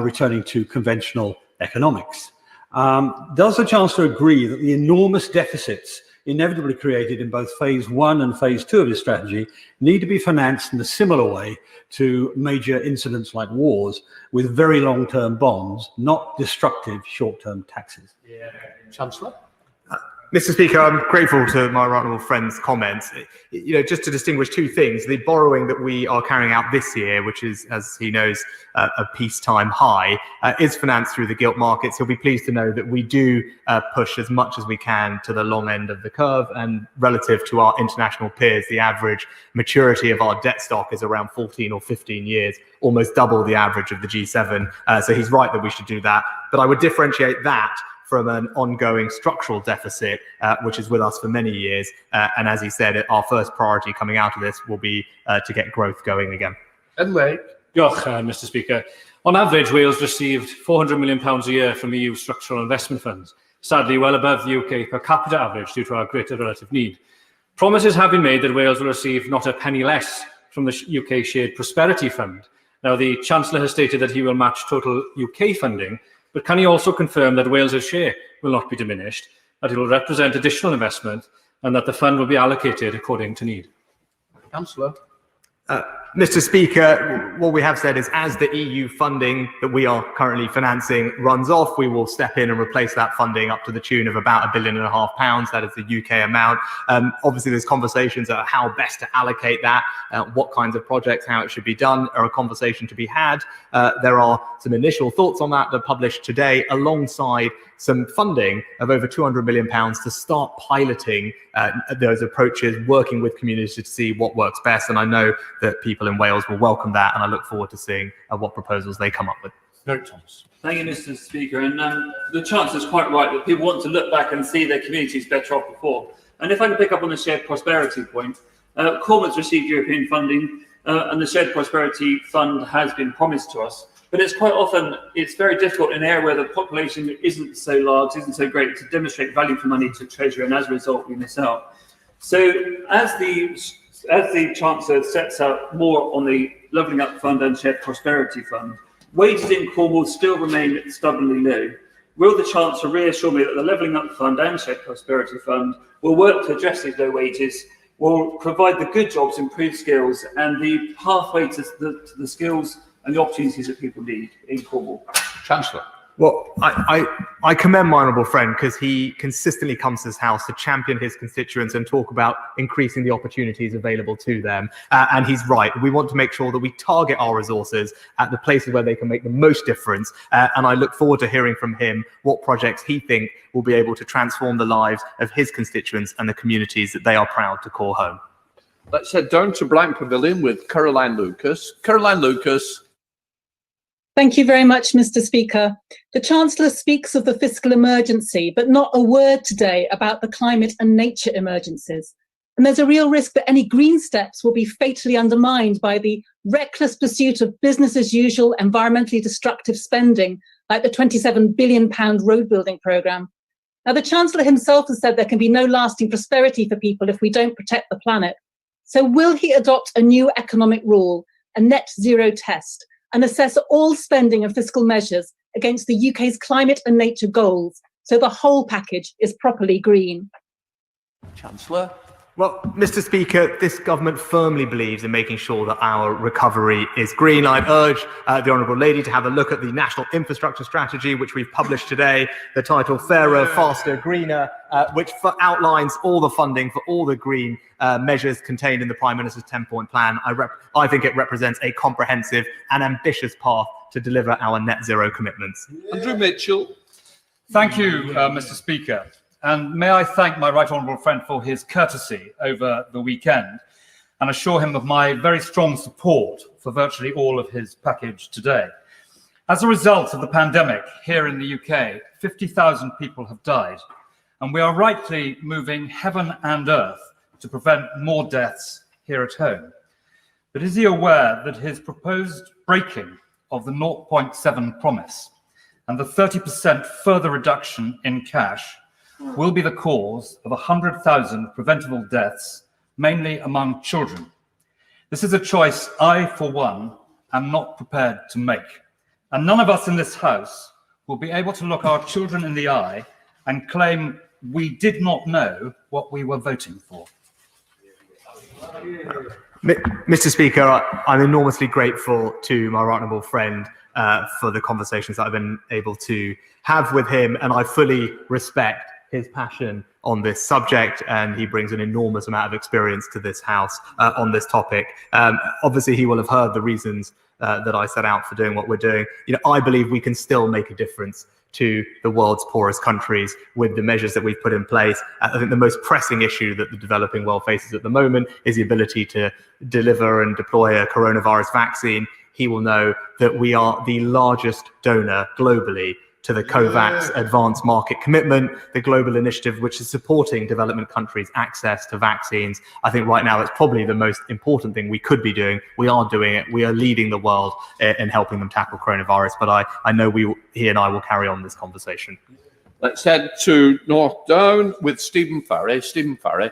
returning to conventional economics. Does the Chancellor agree that the enormous deficits inevitably created in both phase 1 and phase 2 of his strategy need to be financed in a similar way to major incidents like wars, with very long-term bonds, not destructive short-term taxes? Chancellor? Mr. Speaker, I'm grateful to my right honourable friend's comments. Just to distinguish two things, the borrowing that we are carrying out this year, which is, as he knows, a peacetime high, is financed through the gilt markets. He'll be pleased to know that we do push as much as we can to the long end of the curve, and relative to our international peers, the average maturity of our debt stock is around 14 or 15 years, almost double the average of the G7. So he's right that we should do that. But I would differentiate that from an ongoing structural deficit, which is with us for many years. And as he said, our first priority coming out of this will be to get growth going again. Diolch, Mr. Speaker. On average, Wales received £400 million a year from EU structural investment funds, sadly well above the UK per capita average due to our greater relative need. Promises have been made that Wales will receive not a penny less from the UK Shared Prosperity Fund. Now, the Chancellor has stated that he will match total UK funding, but can he also confirm that Wales's share will not be diminished, that it will represent additional investment, and that the fund will be allocated according to need? Councillor. Mr. Speaker, what we have said is as the EU funding that we are currently financing runs off, we will step in and replace that funding up to the tune of about £1.5 billion. That is the UK amount. Obviously, there's conversations about how best to allocate that, what kinds of projects, how it should be done, are a conversation to be had. There are some initial thoughts on that published today, alongside some funding of over £200 million to start piloting those approaches, working with communities to see what works best. And I know that people in Wales will welcome that, and I look forward to seeing what proposals they come up with. Thomas. Thank you, Mr. Speaker. And the Chancellor is quite right that people want to look back and see their communities better off before. And if I can pick up on the shared prosperity point, Cormack's received European funding, and the Shared Prosperity Fund has been promised to us. But it's quite often, it's very difficult in an area where the population isn't so large, isn't so great, to demonstrate value for money to Treasury, and as a result, we miss out. So as the Chancellor sets out more on the Levelling Up Fund and Shared Prosperity Fund, wages in Cornwall still remain stubbornly low. Will the Chancellor reassure me that the Levelling Up Fund and Shared Prosperity Fund will work to address these low wages, will provide the good jobs, improved skills, and the pathway to the skills and the opportunities that people need in Cornwall? Chancellor. Well, I commend my honourable friend, because he consistently comes to this House to champion his constituents and talk about increasing the opportunities available to them. And he's right. We want to make sure that we target our resources at the places where they can make the most difference. And I look forward to hearing from him what projects he thinks will be able to transform the lives of his constituents and the communities that they are proud to call home. Let's head down to Blank Pavilion with Caroline Lucas. Caroline Lucas. Thank you very much, Mr. Speaker. The Chancellor speaks of the fiscal emergency, but not a word today about the climate and nature emergencies. And there's a real risk that any green steps will be fatally undermined by the reckless pursuit of business as usual, environmentally destructive spending, like the £27 billion road building programme. Now, the Chancellor himself has said there can be no lasting prosperity for people if we don't protect the planet. So will he adopt a new economic rule, a net zero test, and assess all spending and fiscal measures against the UK's climate and nature goals, so the whole package is properly green? Chancellor. Well, Mr. Speaker, this government firmly believes in making sure that our recovery is green. I'd urge the Honourable Lady to have a look at the National Infrastructure Strategy, which we've published today, the title Fairer, Faster, Greener, which outlines all the funding for all the green measures contained in the Prime Minister's 10-point plan. I think it represents a comprehensive and ambitious path to deliver our net zero commitments. Andrew Mitchell. Thank you, Mr. Speaker. And may I thank my right honourable friend for his courtesy over the weekend and assure him of my very strong support for virtually all of his package today. As a result of the pandemic here in the UK, 50,000 people have died, and we are rightly moving heaven and earth to prevent more deaths here at home. But is he aware that his proposed breaking of the 0.7 promise and the 30% further reduction in cash will be the cause of 100,000 preventable deaths, mainly among children? This is a choice I, for one, and not prepared to make. And none of us in this House will be able to look our children in the eye and claim we did not know what we were voting for. Mr. Speaker, I'm enormously grateful to my right honourable friend for the conversations that I've been able to have with him, and I fully respect his passion on this subject, and he brings an enormous amount of experience to this House on this topic. Obviously, he will have heard the reasons that I set out for doing what we're doing. I believe we can still make a difference to the world's poorest countries with the measures that we've put in place. I think the most pressing issue that the developing world faces at the moment is the ability to deliver and deploy a coronavirus vaccine. He will know that we are the largest donor globally to the COVAX Advanced Market Commitment, the global initiative which is supporting development countries' access to vaccines. I think right now it's probably the most important thing we could be doing. We are doing it. We are leading the world in helping them tackle coronavirus. But I know he and I will carry on this conversation. Let's head to North Down with Stephen Farry. Stephen Farry.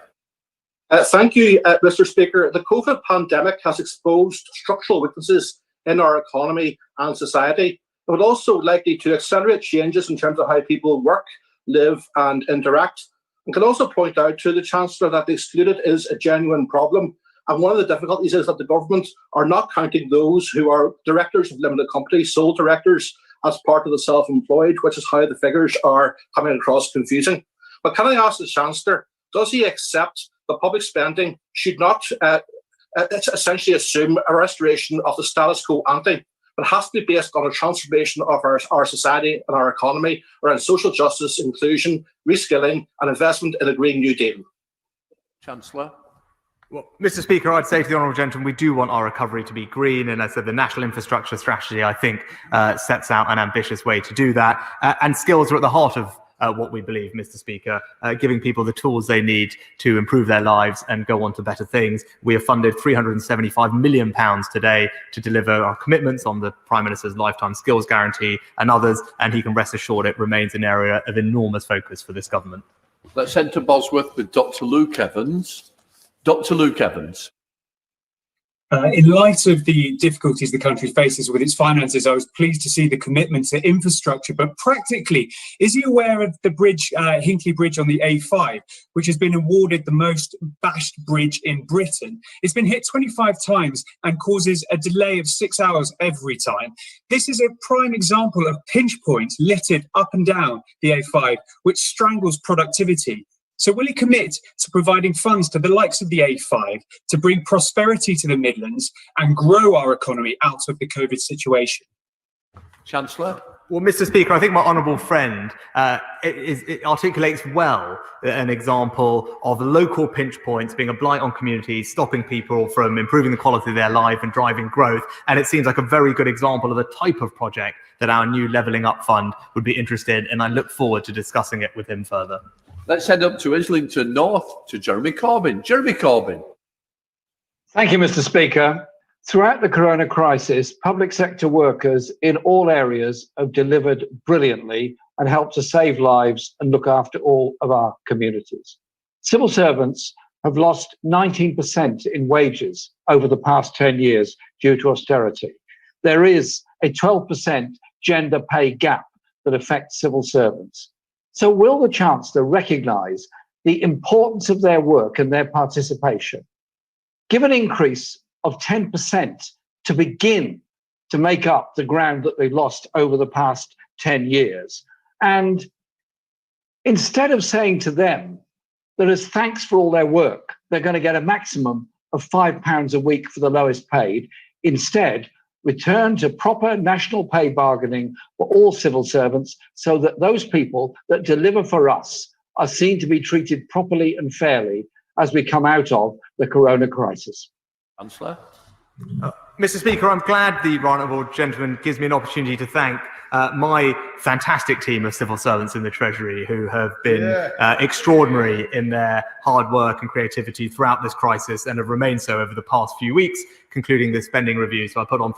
Thank you, Mr. Speaker. The COVID pandemic has exposed structural weaknesses in our economy and society, but also likely to accelerate changes in terms of how people work, live and interact. And can also point out to the Chancellor that the excluded is a genuine problem. And one of the difficulties is that the government are not counting those who are directors of limited companies, sole directors, as part of the self-employed, which is how the figures are coming across confusing. But can I ask the Chancellor, does he accept that public spending should not essentially assume a restoration of the status quo ante, but has to be based on a transformation of our society and our economy around social justice, inclusion, reskilling and investment in a Green New Deal? Chancellor. Well, Mr. Speaker, I'd say to the honourable gentleman, we do want our recovery to be green, and as I said, the National Infrastructure Strategy, I think, sets out an ambitious way to do that. And skills are at the heart of what we believe, Mr. Speaker, giving people the tools they need to improve their lives and go on to better things. We have funded £375 million today to deliver our commitments on the Prime Minister's Lifetime Skills Guarantee and others, and he can rest assured it remains an area of enormous focus for this government. Let's head to Bosworth with Dr. Luke Evans. Dr. Luke Evans. In light of the difficulties the country faces with its finances, I was pleased to see the commitment to infrastructure. But practically, is he aware of the bridge, Hinckley Bridge on the A5, which has been awarded the most bashed bridge in Britain? It's been hit 25 times and causes a delay of 6 hours every time. This is a prime example of pinch points littered up and down the A5, which strangles productivity. So will he commit to providing funds to the likes of the A5 to bring prosperity to the Midlands and grow our economy out of the COVID situation? Chancellor. Well, Mr. Speaker, I think my honourable friend it articulates well an example of local pinch points being a blight on communities, stopping people from improving the quality of their life and driving growth. And it seems like a very good example of the type of project that our new Levelling Up Fund would be interested in. And I look forward to discussing it with him further. Let's head up to Islington North to Jeremy Corbyn. Jeremy Corbyn. Thank you, Mr. Speaker. Throughout the corona crisis, public sector workers in all areas have delivered brilliantly and helped to save lives and look after all of our communities. Civil servants have lost 19% in wages over the past 10 years due to austerity. There is a 12% gender pay gap that affects civil servants. So will the Chancellor recognise the importance of their work and their participation, give an increase of 10% to begin to make up the ground that they lost over the past 10 years? And instead of saying to them that as thanks for all their work, they're going to get a maximum of £5 a week for the lowest paid, instead return to proper national pay bargaining for all civil servants so that those people that deliver for us are seen to be treated properly and fairly as we come out of the corona crisis. Chancellor. Mr. Speaker, I'm glad the right honourable gentleman gives me an opportunity to thank my fantastic team of civil servants in the Treasury who have been extraordinary in their hard work and creativity throughout this crisis and have remained so over the past few weeks, concluding the spending review. So I put on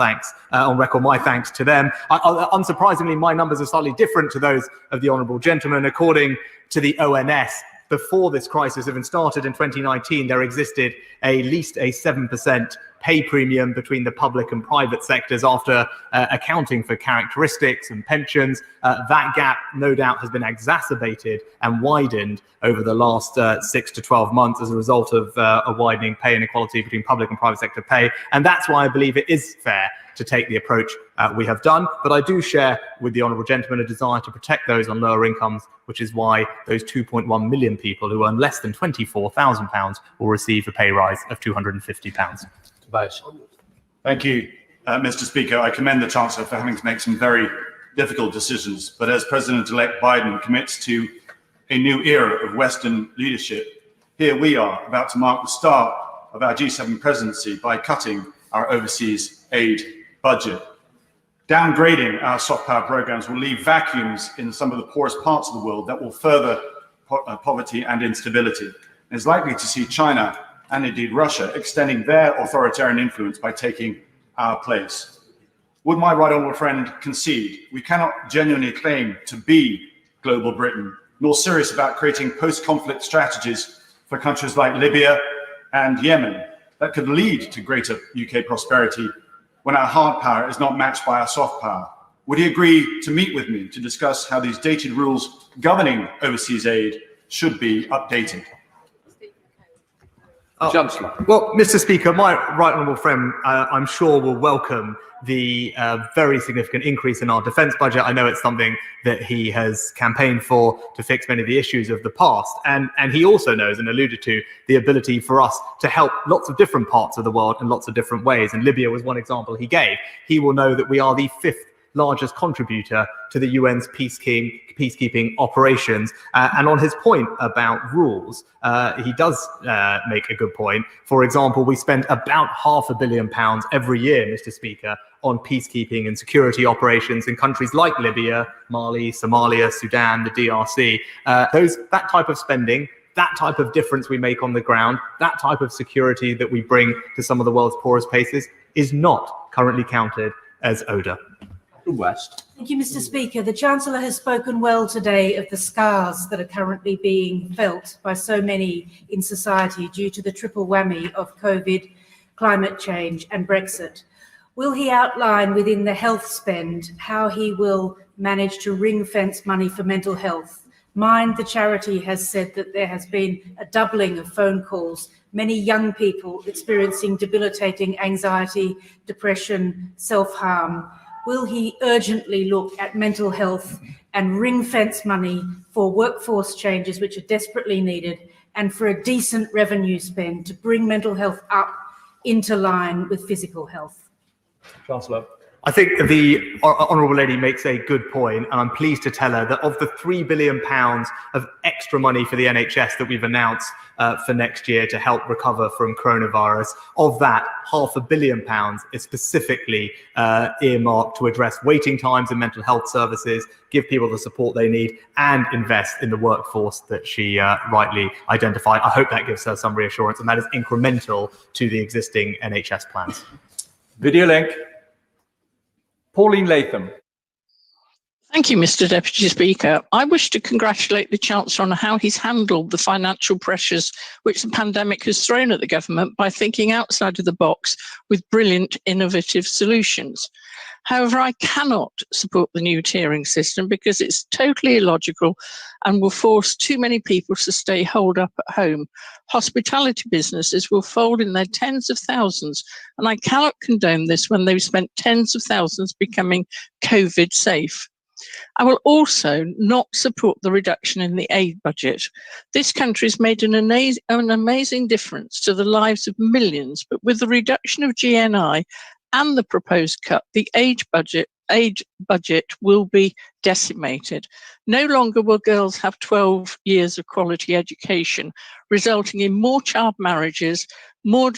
record my thanks to them. Unsurprisingly, my numbers are slightly different to those of the honourable gentleman. According to the ONS, before this crisis even started in 2019, there existed at least a 7% pay premium between the public and private sectors after accounting for characteristics and pensions. That gap, no doubt, has been exacerbated and widened over the last 6 to 12 months as a result of a widening pay inequality between public and private sector pay. And that's why I believe it is fair to take the approach we have done. But I do share with the honourable gentleman a desire to protect those on lower incomes, which is why those 2.1 million people who earn less than £24,000 will receive a pay rise of £250. Thank you, Mr. Speaker. I commend the Chancellor for having to make some very difficult decisions. But as President-elect Biden commits to a new era of Western leadership, here we are about to mark the start of our G7 presidency by cutting our overseas aid budget. Downgrading our soft power programs will leave vacuums in some of the poorest parts of the world that will further poverty and instability. It's likely to see China and indeed Russia extending their authoritarian influence by taking our place. Would my right honourable friend concede we cannot genuinely claim to be global Britain, nor serious about creating post-conflict strategies for countries like Libya and Yemen that could lead to greater UK prosperity when our hard power is not matched by our soft power? Would he agree to meet with me to discuss how these dated rules governing overseas aid should be updated? Chancellor. Well, Mr. Speaker, my right honourable friend, I'm sure, will welcome the very significant increase in our defence budget. I know it's something that he has campaigned for to fix many of the issues of the past. And he also knows and alluded to the ability for us to help lots of different parts of the world in lots of different ways. And Libya was one example he gave. He will know that we are the 5th largest contributor to the UN's peacekeeping operations. And on his point about rules, he does make a good point. For example, we spend about £500 million every year, Mr. Speaker, on peacekeeping and security operations in countries like Libya, Mali, Somalia, Sudan, the DRC. That type of spending, that type of difference we make on the ground, that type of security that we bring to some of the world's poorest places is not currently counted as ODA. West. Thank you, Mr. Speaker. The Chancellor has spoken well today of the scars that are currently being felt by so many in society due to the triple whammy of COVID, climate change and Brexit. Will he outline within the health spend how he will manage to ring-fence money for mental health? Mind, the charity, has said that there has been a doubling of phone calls, many young people experiencing debilitating anxiety, depression, self-harm. Will he urgently look at mental health and ring-fence money for workforce changes which are desperately needed and for a decent revenue spend to bring mental health up into line with physical health? Chancellor. I think the honourable lady makes a good point, and I'm pleased to tell her that of the £3 billion of extra money for the NHS that we've announced for next year to help recover from coronavirus, of that £500 million is specifically earmarked to address waiting times in mental health services, give people the support they need, and invest in the workforce that she rightly identified. I hope that gives her some reassurance, and that is incremental to the existing NHS plans. Video link. Pauline Latham. Thank you, Mr. Deputy Speaker. I wish to congratulate the Chancellor on how he's handled the financial pressures which the pandemic has thrown at the government by thinking outside of the box with brilliant, innovative solutions. However, I cannot support the new tiering system because it's totally illogical and will force too many people to stay holed up at home. Hospitality businesses will fold in their tens of thousands, and I cannot condone this when they've spent tens of thousands becoming COVID safe. I will also not support the reduction in the aid budget. This country has made an amazing difference to the lives of millions, but with the reduction of GNI and the proposed cut, the aid budget will be decimated. No longer will girls have 12 years of quality education, resulting in more child marriages, more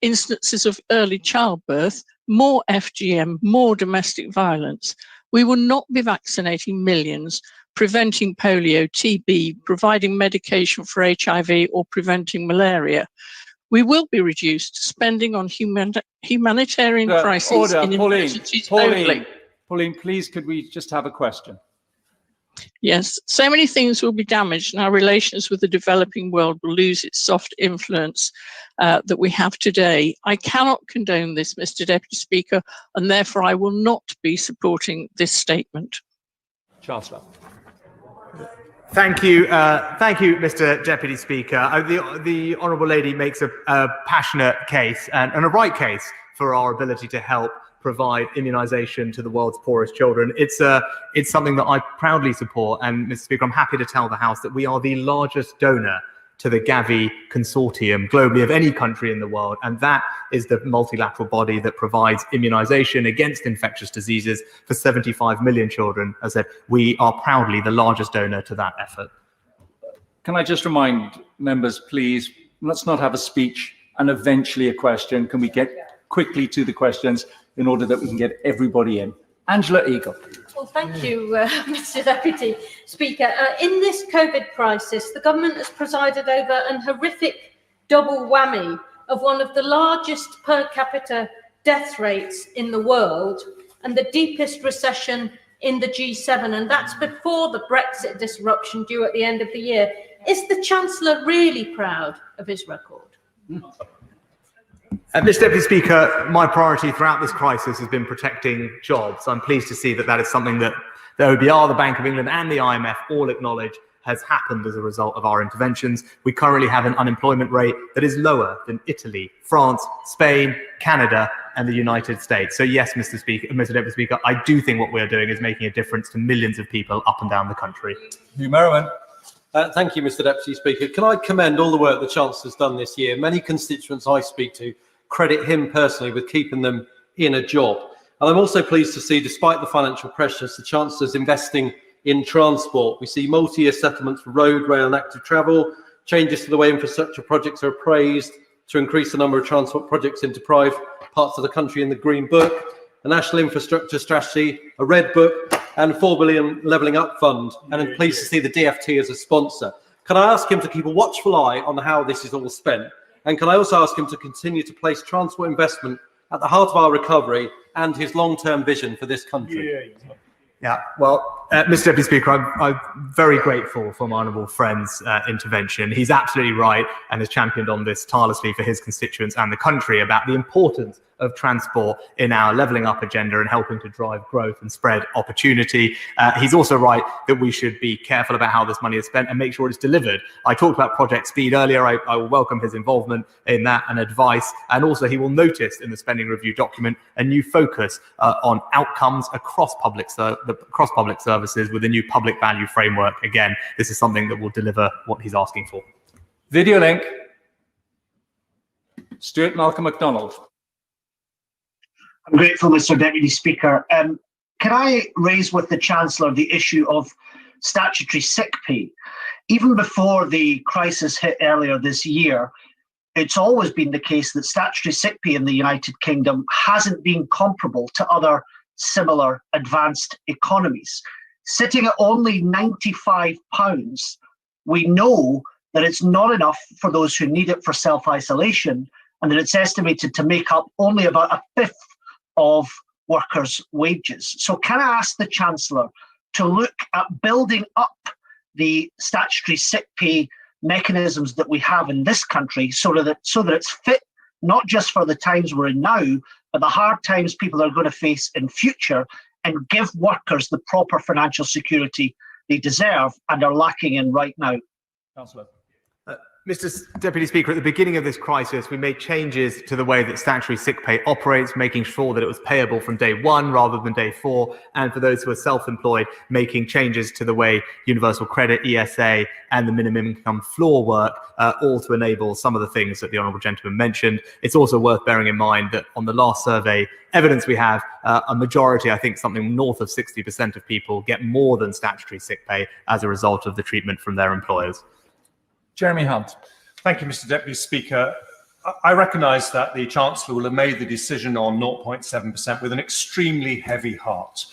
instances of early childbirth, more FGM, more domestic violence. We will not be vaccinating millions, preventing polio, TB, providing medication for HIV or preventing malaria. We will be reduced spending on humanitarian crises in emergencies only. Pauline, please, could we just have a question? Yes, so many things will be damaged, and our relations with the developing world will lose its soft influence that we have today. I cannot condone this, Mr. Deputy Speaker, and therefore I will not be supporting this statement. Chancellor. Thank you, Mr. Deputy Speaker. The honourable lady makes a passionate case and a right case for our ability to help provide immunisation to the world's poorest children. It's something that I proudly support, and Mr. Speaker, I'm happy to tell the House that we are the largest donor to the Gavi consortium globally of any country in the world, and that is the multilateral body that provides immunisation against infectious diseases for 75 million children. As I said, we are proudly the largest donor to that effort. Can I just remind members, please, let's not have a speech and eventually a question. Can we get quickly to the questions in order that we can get everybody in? Angela Eagle. Well, thank you, Mr. Deputy Speaker. In this COVID crisis, the government has presided over an horrific double whammy of one of the largest per capita death rates in the world and the deepest recession in the G7, and that's before the Brexit disruption due at the end of the year. Is the Chancellor really proud of his record? Mr. Deputy Speaker, my priority throughout this crisis has been protecting jobs. I'm pleased to see that that is something that the OBR, the Bank of England and the IMF all acknowledge has happened as a result of our interventions. We currently have an unemployment rate that is lower than Italy, France, Spain, Canada and the United States. So yes, Mr. Deputy Speaker, I do think what we're doing is making a difference to millions of people up and down the country. Hugh Merriman. Thank you, Mr. Deputy Speaker. Can I commend all the work the Chancellor's done this year? Many constituents I speak to credit him personally with keeping them in a job. And I'm also pleased to see, despite the financial pressures, the Chancellor's investing in transport. We see multi-year settlements for road, rail and active travel, changes to the way infrastructure projects are appraised to increase the number of transport projects in deprived parts of the country in the Green Book, a national infrastructure strategy, a Red Book and a £4 billion Levelling Up Fund. And I'm pleased to see the DFT as a sponsor. Can I ask him to keep a watchful eye on how this is all spent? And can I also ask him to continue to place transport investment at the heart of our recovery and his long-term vision for this country? Yeah, well, Mr. Deputy Speaker, I'm very grateful for my honourable friend's intervention. He's absolutely right and has championed on this tirelessly for his constituents and the country about the importance of transport in our levelling up agenda and helping to drive growth and spread opportunity. He's also right that we should be careful about how this money is spent and make sure it's delivered. I talked about Project Speed earlier. I will welcome his involvement in that and advice. And also he will notice in the spending review document a new focus on outcomes across public services with a new public value framework. Again, this is something that will deliver what he's asking for. Video link. Stuart Malcolm MacDonald. I'm grateful, Mr. Deputy Speaker. Can I raise with the Chancellor the issue of statutory sick pay? Even before the crisis hit earlier this year, it's always been the case that statutory sick pay in the United Kingdom hasn't been comparable to other similar advanced economies. Sitting at only £95, we know that it's not enough for those who need it for self-isolation, and that it's estimated to make up only about a fifth of workers' wages. So can I ask the Chancellor to look at building up the statutory sick pay mechanisms that we have in this country so that it's fit not just for the times we're in now, but the hard times people are going to face in future, and give workers the proper financial security they deserve and are lacking in right now? Councillor. Mr. Deputy Speaker, at the beginning of this crisis, we made changes to the way that statutory sick pay operates, making sure that it was payable from day one rather than day 4. And for those who are self-employed, making changes to the way universal credit, ESA, and the minimum income floor work, all to enable some of the things that the honourable gentleman mentioned. It's also worth bearing in mind that on the last survey evidence we have, a majority, I think something north of 60% of people get more than statutory sick pay as a result of the treatment from their employers. Jeremy Hunt. Thank you, Mr. Deputy Speaker. I recognise that the Chancellor will have made the decision on 0.7% with an extremely heavy heart.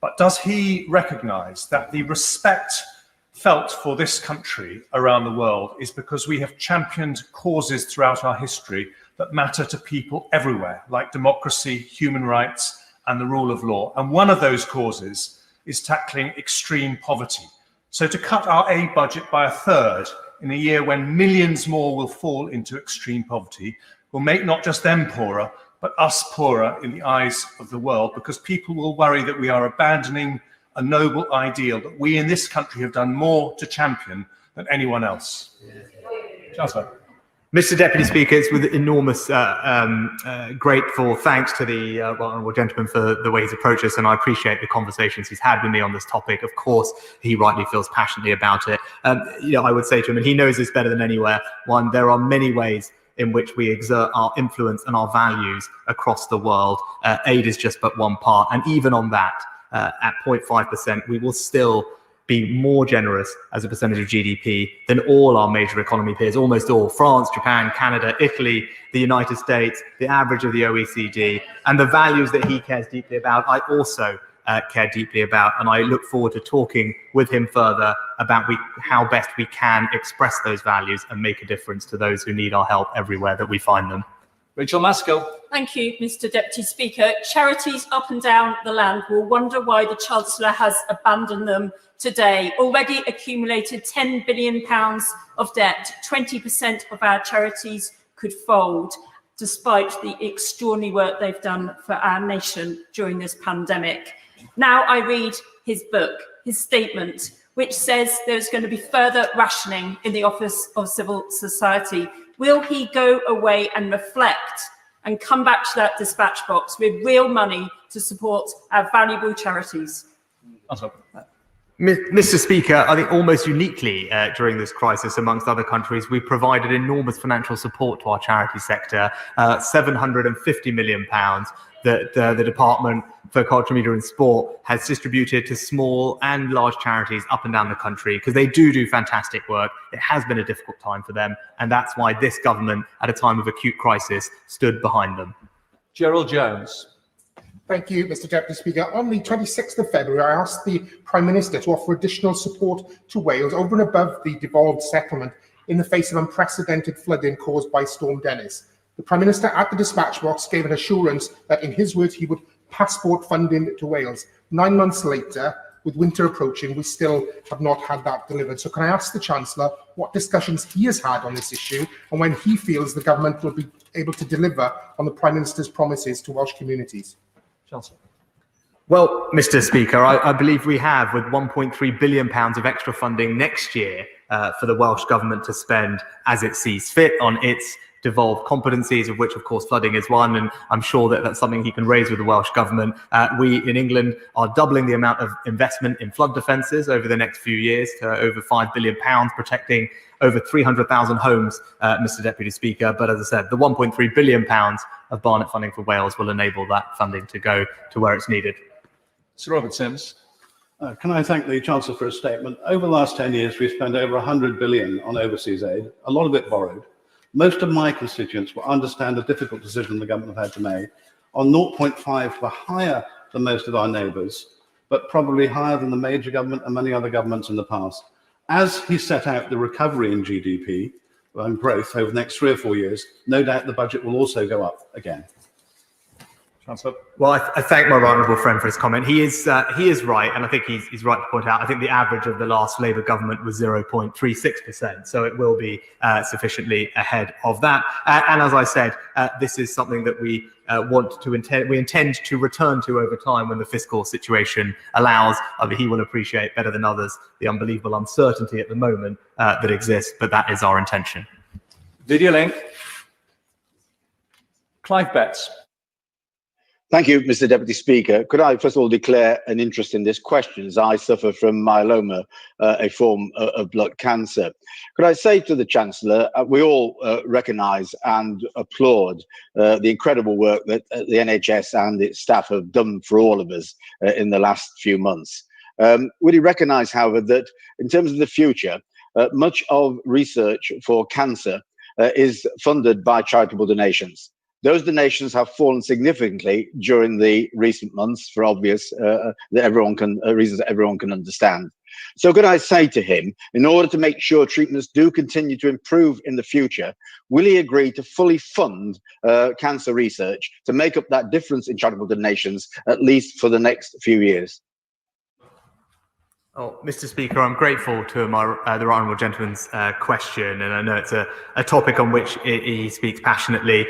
But does he recognise that the respect felt for this country around the world is because we have championed causes throughout our history that matter to people everywhere, like democracy, human rights, and the rule of law? And one of those causes is tackling extreme poverty. So to cut our aid budget by a third in a year when millions more will fall into extreme poverty will make not just them poorer, but us poorer in the eyes of the world, because people will worry that we are abandoning a noble ideal that we in this country have done more to champion than anyone else. Chancellor. Mr. Deputy Speaker, it's with enormous grateful thanks to the honourable gentleman for the way he's approached this, and I appreciate the conversations he's had with me on this topic. Of course, he rightly feels passionately about it. I would say to him, and he knows this better than anywhere, one, there are many ways in which we exert our influence and our values across the world. Aid is just but one part, and even on that, at 0.5%, we will still be more generous as a percentage of GDP than all our major economy peers, almost all: France, Japan, Canada, Italy, the United States, the average of the OECD. And the values that he cares deeply about, I also care deeply about, and I look forward to talking with him further about how best we can express those values and make a difference to those who need our help everywhere that we find them. Rachel Maskell. Thank you, Mr. Deputy Speaker. Charities up and down the land will wonder why the Chancellor has abandoned them today. Already accumulated £10 billion of debt, 20% of our charities could fold, despite the extraordinary work they've done for our nation during this pandemic. Now I read his book, his statement, which says there's going to be further rationing in the Office of Civil Society. Will he go away and reflect and come back to that dispatch box with real money to support our valuable charities? Mr. Speaker, I think almost uniquely during this crisis, amongst other countries, we've provided enormous financial support to our charity sector, £750 million that the Department for Culture, Media and Sport has distributed to small and large charities up and down the country, because they do fantastic work. It has been a difficult time for them, and that's why this government, at a time of acute crisis, stood behind them. Gerald Jones. Thank you, Mr. Deputy Speaker. On the 26th of February, I asked the Prime Minister to offer additional support to Wales over and above the devolved settlement in the face of unprecedented flooding caused by Storm Dennis. The Prime Minister at the dispatch box gave an assurance that, in his words, he would passport funding to Wales. 9 months later, with winter approaching, we still have not had that delivered. So can I ask the Chancellor what discussions he has had on this issue, and when he feels the government will be able to deliver on the Prime Minister's promises to Welsh communities? Chancellor. Well, Mr. Speaker, I believe we have, with £1.3 billion of extra funding next year for the Welsh Government to spend as it sees fit on its devolved competencies, of which, of course, flooding is one, and I'm sure that that's something he can raise with the Welsh Government. We in England are doubling the amount of investment in flood defences over the next few years to over £5 billion, protecting over 300,000 homes, Mr. Deputy Speaker. But as I said, the £1.3 billion of Barnett funding for Wales will enable that funding to go to where it's needed. Sir Robert Sims. Can I thank the Chancellor for his statement? Over the last 10 years, we've spent over £100 billion on overseas aid, a lot of it borrowed. Most of my constituents will understand the difficult decision the government have had to make. On 0.5, we're higher than most of our neighbours, but probably higher than the major government and many other governments in the past. As he set out the recovery in GDP and growth over the next 3 or 4 years, no doubt the budget will also go up again. Chancellor. Well, I thank my honourable friend for his comment. He is right, and I think he's right to point out, I think the average of the last Labour government was 0.36%, so it will be sufficiently ahead of that. And as I said, this is something that we intend to return to over time when the fiscal situation allows. He will appreciate better than others the unbelievable uncertainty at the moment that exists, but that is our intention. Video link. Clive Betts. Thank you, Mr. Deputy Speaker. Could I first of all declare an interest in this question, as I suffer from myeloma, a form of blood cancer. Could I say to the Chancellor, we all recognise and applaud the incredible work that the NHS and its staff have done for all of us in the last few months. Would he recognise, however, that in terms of the future, much of research for cancer is funded by charitable donations? Those donations have fallen significantly during the recent months for obvious reasons that everyone can understand. So could I say to him, in order to make sure treatments do continue to improve in the future, will he agree to fully fund cancer research to make up that difference in charitable donations, at least for the next few years? Oh, Mr. Speaker, I'm grateful to the honourable gentleman's question, and I know it's a topic on which he speaks passionately.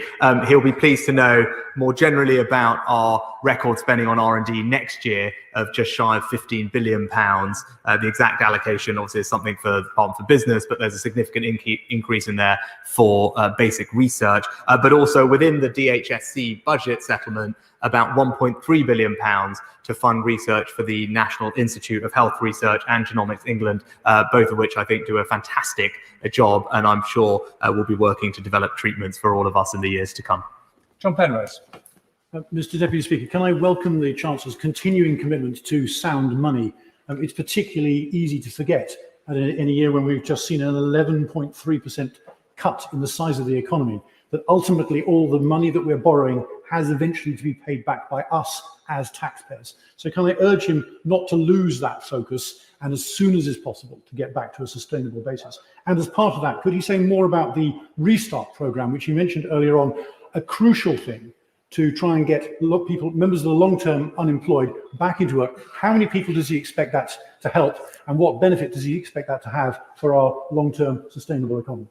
He'll be pleased to know more generally about our record spending on R&D next year of just shy of £15 billion. The exact allocation obviously is something for the Department for Business, but there's a significant increase in there for basic research, but also within the DHSC budget settlement, about £1.3 billion to fund research for the National Institute of Health Research and Genomics England, both of which I think do a fantastic job, and I'm sure will be working to develop treatments for all of us in the years to come. John Penrose. Mr. Deputy Speaker, can I welcome the Chancellor's continuing commitment to sound money? It's particularly easy to forget in a year when we've just seen an 11.3% cut in the size of the economy, that ultimately all the money that we're borrowing has eventually to be paid back by us as taxpayers. So can I urge him not to lose that focus, and as soon as is possible to get back to a sustainable basis? And as part of that, could he say more about the Restart programme, which you mentioned earlier on, a crucial thing to try and get people, members of the long-term unemployed, back into work? How many people does he expect that to help, and what benefit does he expect that to have for our long-term sustainable economy?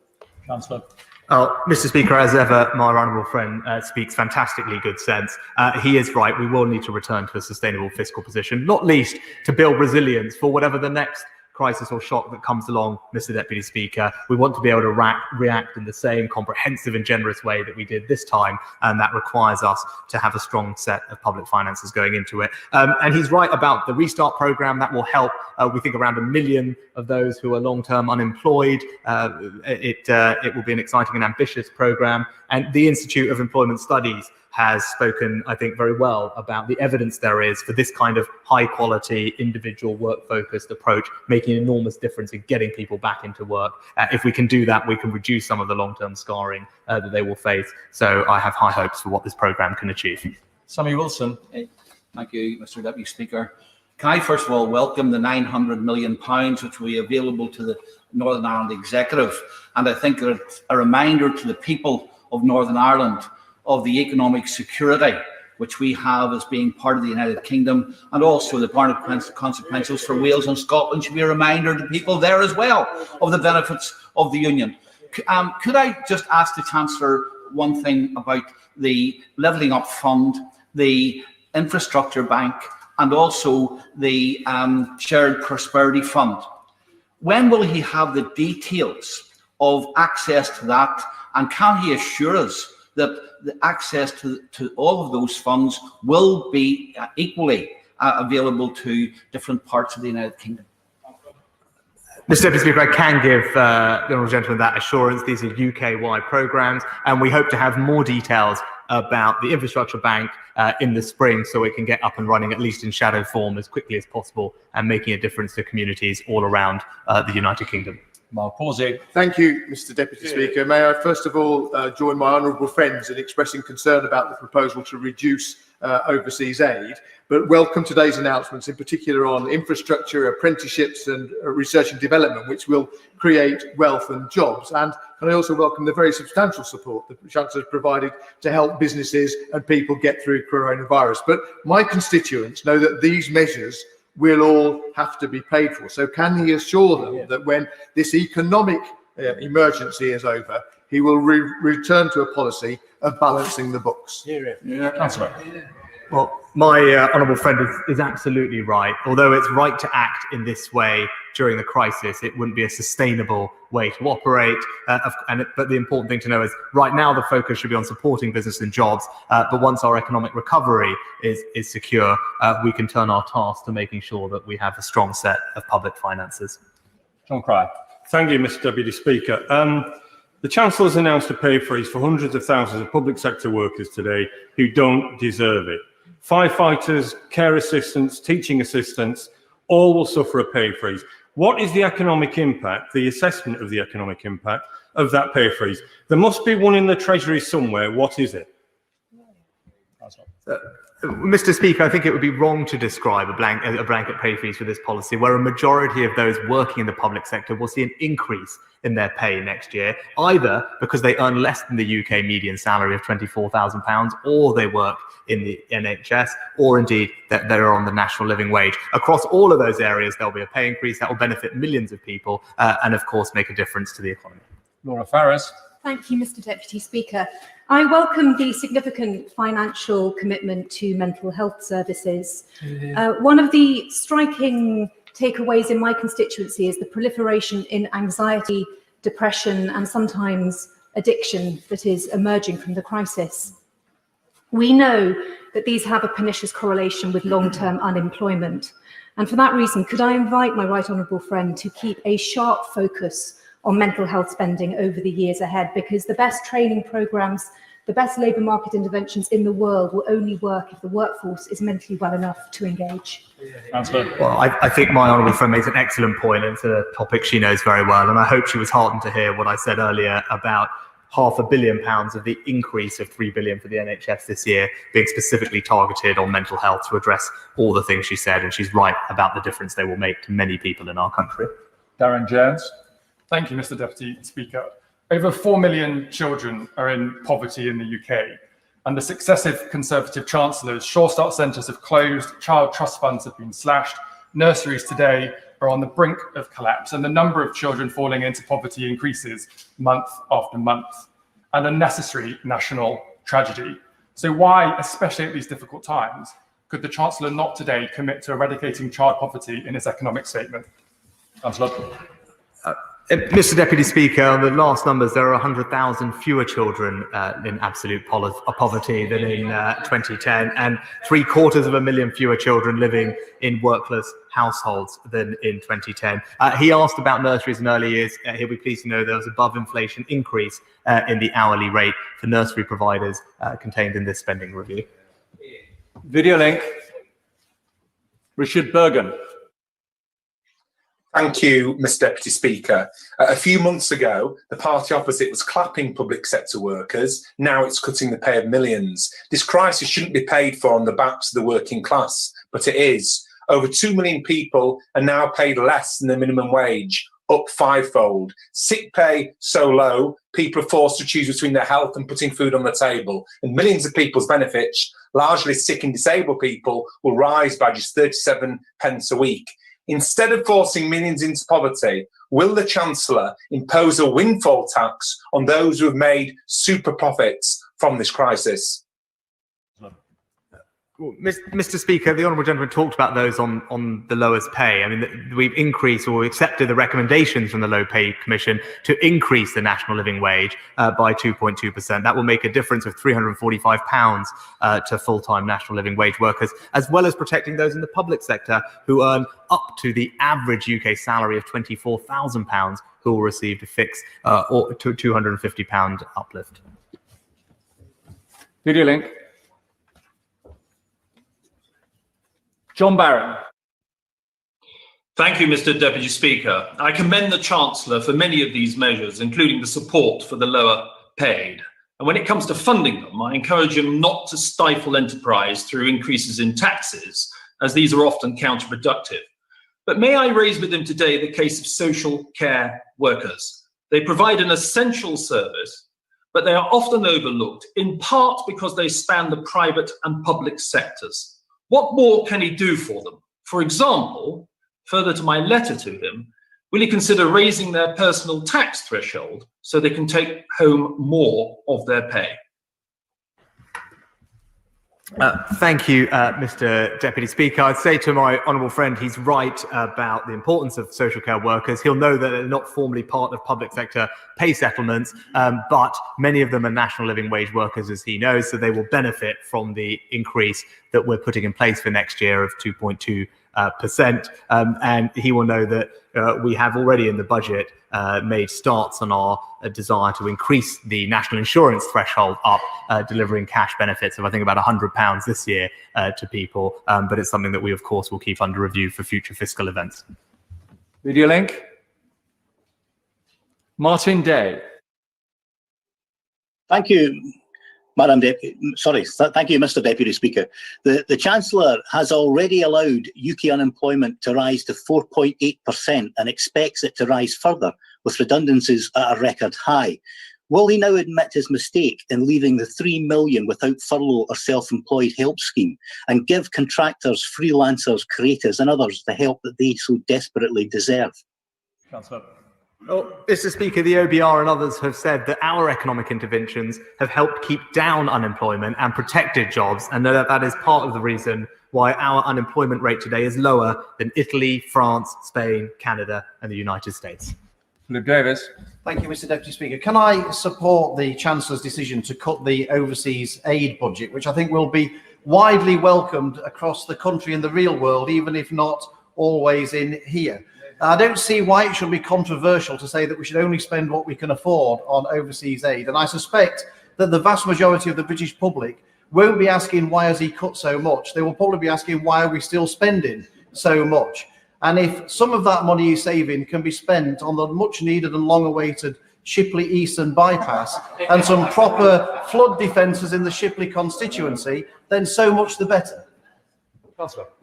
Chancellor. Mr. Speaker, as ever, my honourable friend speaks fantastically good sense. He is right. We will need to return to a sustainable fiscal position, not least to build resilience for whatever the next crisis or shock that comes along, Mr. Deputy Speaker. We want to be able to react in the same comprehensive and generous way that we did this time, and that requires us to have a strong set of public finances going into it. And he's right about the Restart programme. That will help, we think, around 1 million of those who are long-term unemployed. It will be an exciting and ambitious programme. And the Institute of Employment Studies has spoken, I think, very well about the evidence there is for this kind of high-quality, individual, work-focused approach, making an enormous difference in getting people back into work. If we can do that, we can reduce some of the long-term scarring that they will face. So I have high hopes for what this programme can achieve. Sammy Wilson. Thank you, Mr. Deputy Speaker. Can I first of all welcome the £900 million which will be available to the Northern Ireland Executive, and I think that it's a reminder to the people of Northern Ireland of the economic security which we have as being part of the United Kingdom, and also the consequences for Wales and Scotland should be a reminder to people there as well of the benefits of the Union. Could I just ask the Chancellor one thing about the Levelling Up Fund, the Infrastructure Bank, and also the Shared Prosperity Fund? When will he have the details of access to that, and can he assure us that the access to all of those funds will be equally available to different parts of the United Kingdom? Mr. Deputy Speaker, I can give the honourable gentleman that assurance. These are UK-wide programmes, and we hope to have more details about the Infrastructure Bank in the spring, so it can get up and running, at least in shadow form, as quickly as possible, and making a difference to communities all around the United Kingdom. Thank you, Mr. Deputy Speaker. May I first of all join my honourable friends in expressing concern about the proposal to reduce overseas aid, but welcome today's announcements, in particular on infrastructure, apprenticeships and research and development, which will create wealth and jobs. And I also welcome the very substantial support that the Chancellor has provided to help businesses and people get through coronavirus. But my constituents know that these measures will all have to be paid for. So can he assure them that when this economic emergency is over, he will return to a policy of balancing the books? Councillor. Well, my honourable friend is absolutely right. Although it's right to act in this way during the crisis, it wouldn't be a sustainable way to operate. But the important thing to know is right now the focus should be on supporting business and jobs. But once our economic recovery is secure, we can turn our task to making sure that we have a strong set of public finances. John Cryer. Thank you, Mr. Deputy Speaker. The Chancellor has announced a pay freeze for hundreds of thousands of public sector workers today who don't deserve it. Firefighters, care assistants, teaching assistants, all will suffer a pay freeze. What is the economic impact, the assessment of the economic impact of that pay freeze? There must be one in the Treasury somewhere. What is it? Mr. Speaker, I think it would be wrong to describe a blanket pay freeze for this policy, where a majority of those working in the public sector will see an increase in their pay next year, either because they earn less than the UK median salary of £24,000, or they work in the NHS, or indeed that they're on the national living wage. Across all of those areas, there'll be a pay increase that will benefit millions of people and, of course, make a difference to the economy. Laura Farris. Thank you, Mr. Deputy Speaker. I welcome the significant financial commitment to mental health services. One of the striking takeaways in my constituency is the proliferation in anxiety, depression, and sometimes addiction that is emerging from the crisis. We know that these have a pernicious correlation with long-term unemployment. And for that reason, could I invite my right honourable friend to keep a sharp focus on mental health spending over the years ahead, because the best training programmes, the best labour market interventions in the world will only work if the workforce is mentally well enough to engage. Well, I think my honourable friend makes an excellent point. It's a topic she knows very well, and I hope she was heartened to hear what I said earlier about £500 million of the increase of £3 billion for the NHS this year being specifically targeted on mental health to address all the things she said, and she's right about the difference they will make to many people in our country. Darren Jones. Thank you, Mr. Deputy Speaker. Over 4 million children are in poverty in the UK, and the successive Conservative chancellors' Sure Start centres have closed, child trust funds have been slashed, nurseries today are on the brink of collapse, and the number of children falling into poverty increases month after month, an unnecessary national tragedy. So why, especially at these difficult times, could the Chancellor not today commit to eradicating child poverty in his economic statement? Councillor. Mr. Deputy Speaker, on the last numbers, there are 100,000 fewer children in absolute poverty than in 2010, and 750,000 fewer children living in workless households than in 2010. He asked about nurseries and early years. He'll be pleased to know there was above inflation increase in the hourly rate for nursery providers contained in this spending review. Video link. Richard Bergen. Thank you, Mr. Deputy Speaker. A few months ago, the party opposite was clapping public sector workers. Now it's cutting the pay of millions. This crisis shouldn't be paid for on the backs of the working class, but it is. Over 2 million people are now paid less than the minimum wage, up fivefold. Sick pay so low, people are forced to choose between their health and putting food on the table. And millions of people's benefits, largely sick and disabled people, will rise by just 37 pence a week. Instead of forcing millions into poverty, will the Chancellor impose a windfall tax on those who have made super profits from this crisis? Well, Mr. Speaker, the honourable gentleman talked about those on the lowest pay. I mean, we've increased or accepted the recommendations from the Low Pay Commission to increase the national living wage by 2.2%. That will make a difference of £345 to full-time national living wage workers, as well as protecting those in the public sector who earn up to the average UK salary of £24,000, who will receive a fixed or £250 uplift. Video link. John Barron. Thank you, Mr. Deputy Speaker. I commend the Chancellor for many of these measures, including the support for the lower paid. And when it comes to funding them, I encourage him not to stifle enterprise through increases in taxes, as these are often counterproductive. But may I raise with him today the case of social care workers? They provide an essential service, but they are often overlooked, in part because they span the private and public sectors. What more can he do for them? For example, further to my letter to him, will he consider raising their personal tax threshold so they can take home more of their pay? Thank you, Mr. Deputy Speaker. I'd say to my honourable friend, he's right about the importance of social care workers. He'll know that they're not formally part of public sector pay settlements, but many of them are national living wage workers, as he knows, so they will benefit from the increase that we're putting in place for next year of 2.2%. And he will know that we have already in the budget made starts on our desire to increase the national insurance threshold up, delivering cash benefits of, I think, about £100 this year to people. But it's something that we, of course, will keep under review for future fiscal events. Video link. Martin Day. Thank you, Thank you, Mr. Deputy Speaker. The Chancellor has already allowed UK unemployment to rise to 4.8% and expects it to rise further, with redundancies at a record high. Will he now admit his mistake in leaving the 3 million without furlough or self-employed help scheme and give contractors, freelancers, creators and others the help that they so desperately deserve? Councillor. Well, Mr. Speaker, the OBR and others have said that our economic interventions have helped keep down unemployment and protected jobs, and that is part of the reason why our unemployment rate today is lower than Italy, France, Spain, Canada, and the United States. Luke Davis. Thank you, Mr. Deputy Speaker. Can I support the Chancellor's decision to cut the overseas aid budget, which I think will be widely welcomed across the country and the real world, even if not always in here? I don't see why it should be controversial to say that we should only spend what we can afford on overseas aid. And I suspect that the vast majority of the British public won't be asking, why has he cut so much? They will probably be asking, why are we still spending so much? And if some of that money he's saving can be spent on the much needed and long awaited Shipley Eastern bypass and some proper flood defences in the Shipley constituency, then so much the better.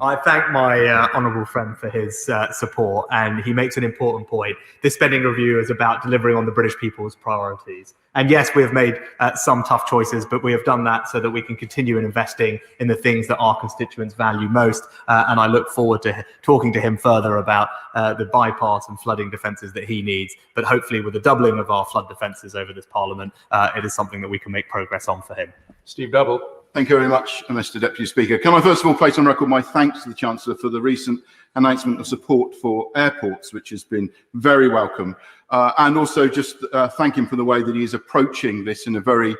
I thank my honourable friend for his support, and he makes an important point. This spending review is about delivering on the British people's priorities. And yes, we have made some tough choices, but we have done that so that we can continue investing in the things that our constituents value most. And I look forward to talking to him further about the bypass and flooding defences that he needs. But hopefully with the doubling of our flood defences over this Parliament, it is something that we can make progress on for him. Steve Double. Thank you very much, Mr. Deputy Speaker. Can I first of all place on record my thanks to the Chancellor for the recent announcement of support for airports, which has been very welcome, and also just thank him for the way that he is approaching this in a very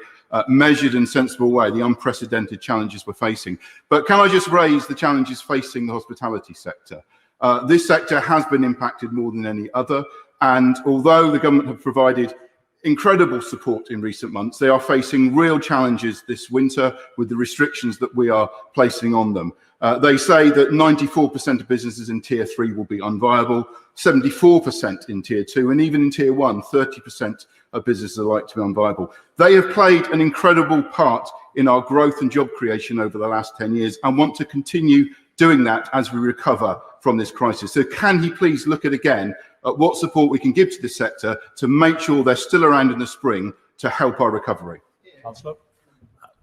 measured and sensible way, the unprecedented challenges we're facing. But can I just raise the challenges facing the hospitality sector? This sector has been impacted more than any other, and although the government have provided incredible support in recent months, they are facing real challenges this winter with the restrictions that we are placing on them. They say that 94% of businesses in Tier 3 will be unviable, 74% in Tier 2, and even in Tier 1, 30% of businesses are likely to be unviable. They have played an incredible part in our growth and job creation over the last 10 years and want to continue doing that as we recover from this crisis. So can he please look again at what support we can give to this sector to make sure they're still around in the spring to help our recovery?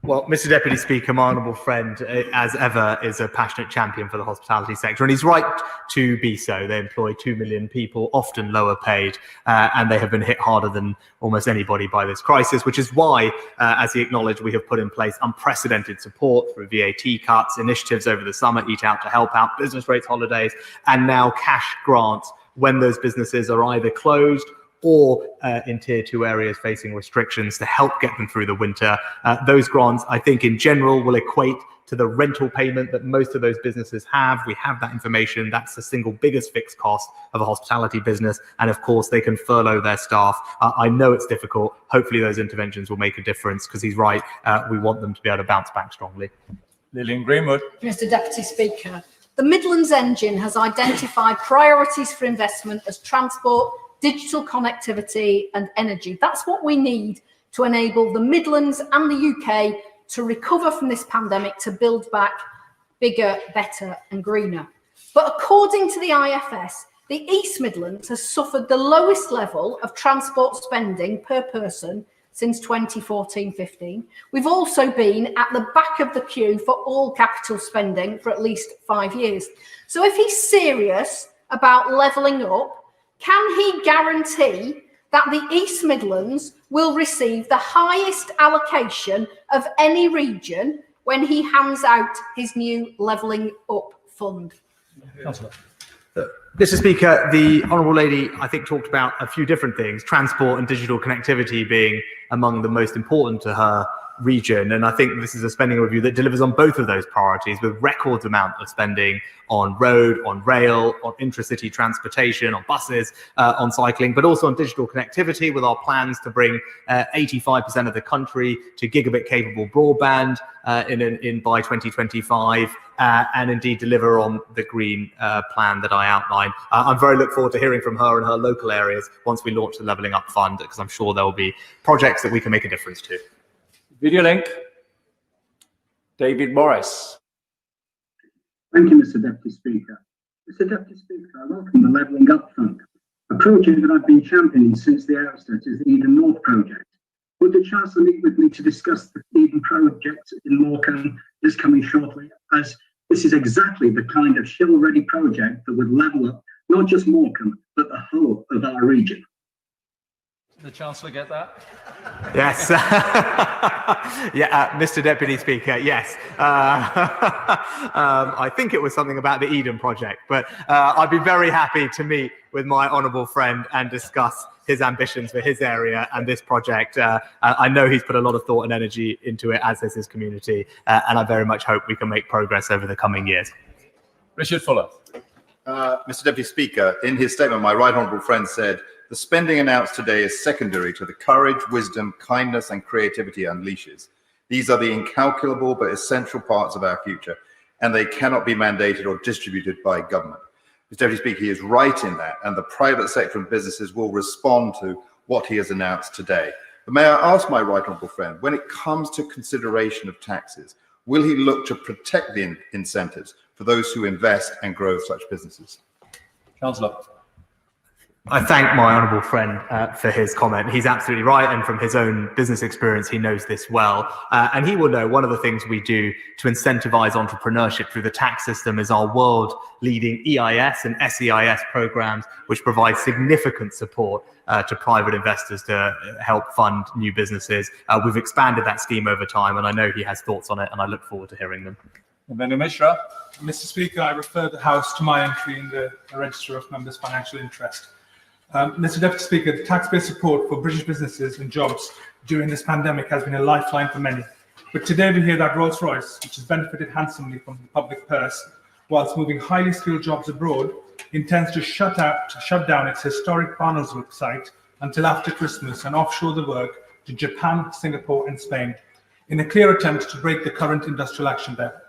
Well, Mr. Deputy Speaker, my honourable friend, as ever, is a passionate champion for the hospitality sector, and he's right to be so. They employ 2 million people, often lower paid, and they have been hit harder than almost anybody by this crisis, which is why, as he acknowledged, we have put in place unprecedented support through VAT cuts, initiatives over the summer, Eat Out to help out, business rates holidays, and now cash grants when those businesses are either closed or in Tier 2 areas facing restrictions to help get them through the winter. Those grants, I think, in general, will equate to the rental payment that most of those businesses have. We have that information. That's the single biggest fixed cost of a hospitality business. And of course, they can furlough their staff. I know it's difficult. Hopefully those interventions will make a difference, because he's right. We want them to be able to bounce back strongly. Lillian Greenwood. Mr. Deputy Speaker, the Midlands Engine has identified priorities for investment as transport, digital connectivity and energy. That's what we need to enable the Midlands and the UK to recover from this pandemic, to build back bigger, better and greener. But according to the IFS, the East Midlands has suffered the lowest level of transport spending per person since 2014-15. We've also been at the back of the queue for all capital spending for at least 5 years. So if he's serious about levelling up, can he guarantee that the East Midlands will receive the highest allocation of any region when he hands out his new Levelling Up Fund? Councillor. Mr. Speaker, the Honourable Lady, I think, talked about a few different things, transport and digital connectivity being among the most important to her region. And I think this is a spending review that delivers on both of those priorities, with record amount of spending on road, on rail, on intracity transportation, on buses, on cycling, but also on digital connectivity, with our plans to bring 85% of the country to gigabit capable broadband by 2025, and indeed deliver on the green plan that I outlined. I'm very look forward to hearing from her in her local areas once we launch the Levelling Up Fund, because I'm sure there will be projects that we can make a difference to. Video link. David Morris. Thank you, Mr. Deputy Speaker. Mr. Deputy Speaker, I welcome the Levelling Up Fund. A project that I've been championing since the outset is the Eden North project. Would the Chancellor meet with me to discuss the Eden project in Morecambe this coming shortly, as this is exactly the kind of shovel-ready project that would level up not just Morecambe, but the whole of our region. Did the Chancellor get that? Yes. Mr. Deputy Speaker, yes. I think it was something about the Eden project, but I'd be very happy to meet with my honourable friend and discuss his ambitions for his area and this project. I know he's put a lot of thought and energy into it, as has his community, and I very much hope we can make progress over the coming years. Richard Fuller. Mr. Deputy Speaker, in his statement, my right honourable friend said, "The spending announced today is secondary to the courage, wisdom, kindness and creativity it unleashes. These are the incalculable but essential parts of our future, and they cannot be mandated or distributed by government." Mr. Deputy Speaker, he is right in that, and the private sector and businesses will respond to what he has announced today. But may I ask my right honourable friend, when it comes to consideration of taxes, will he look to protect the incentives for those who invest and grow such businesses? Councillor. I thank my honourable friend for his comment. He's absolutely right, and from his own business experience, he knows this well. And he will know one of the things we do to incentivise entrepreneurship through the tax system is our world-leading EIS and SEIS programmes, which provide significant support to private investors to help fund new businesses. We've expanded that scheme over time, and I know he has thoughts on it, and I look forward to hearing them. Benno Mishra. Mr. Speaker, I refer the House to my entry in the Register of Members' Financial Interest. Mr. Deputy Speaker, the taxpayer support for British businesses and jobs during this pandemic has been a lifeline for many. But today we hear that Rolls-Royce, which has benefited handsomely from the public purse, whilst moving highly skilled jobs abroad, intends to shut down its historic Barnsley site until after Christmas and offshore the work to Japan, Singapore and Spain, in a clear attempt to break the current industrial action there.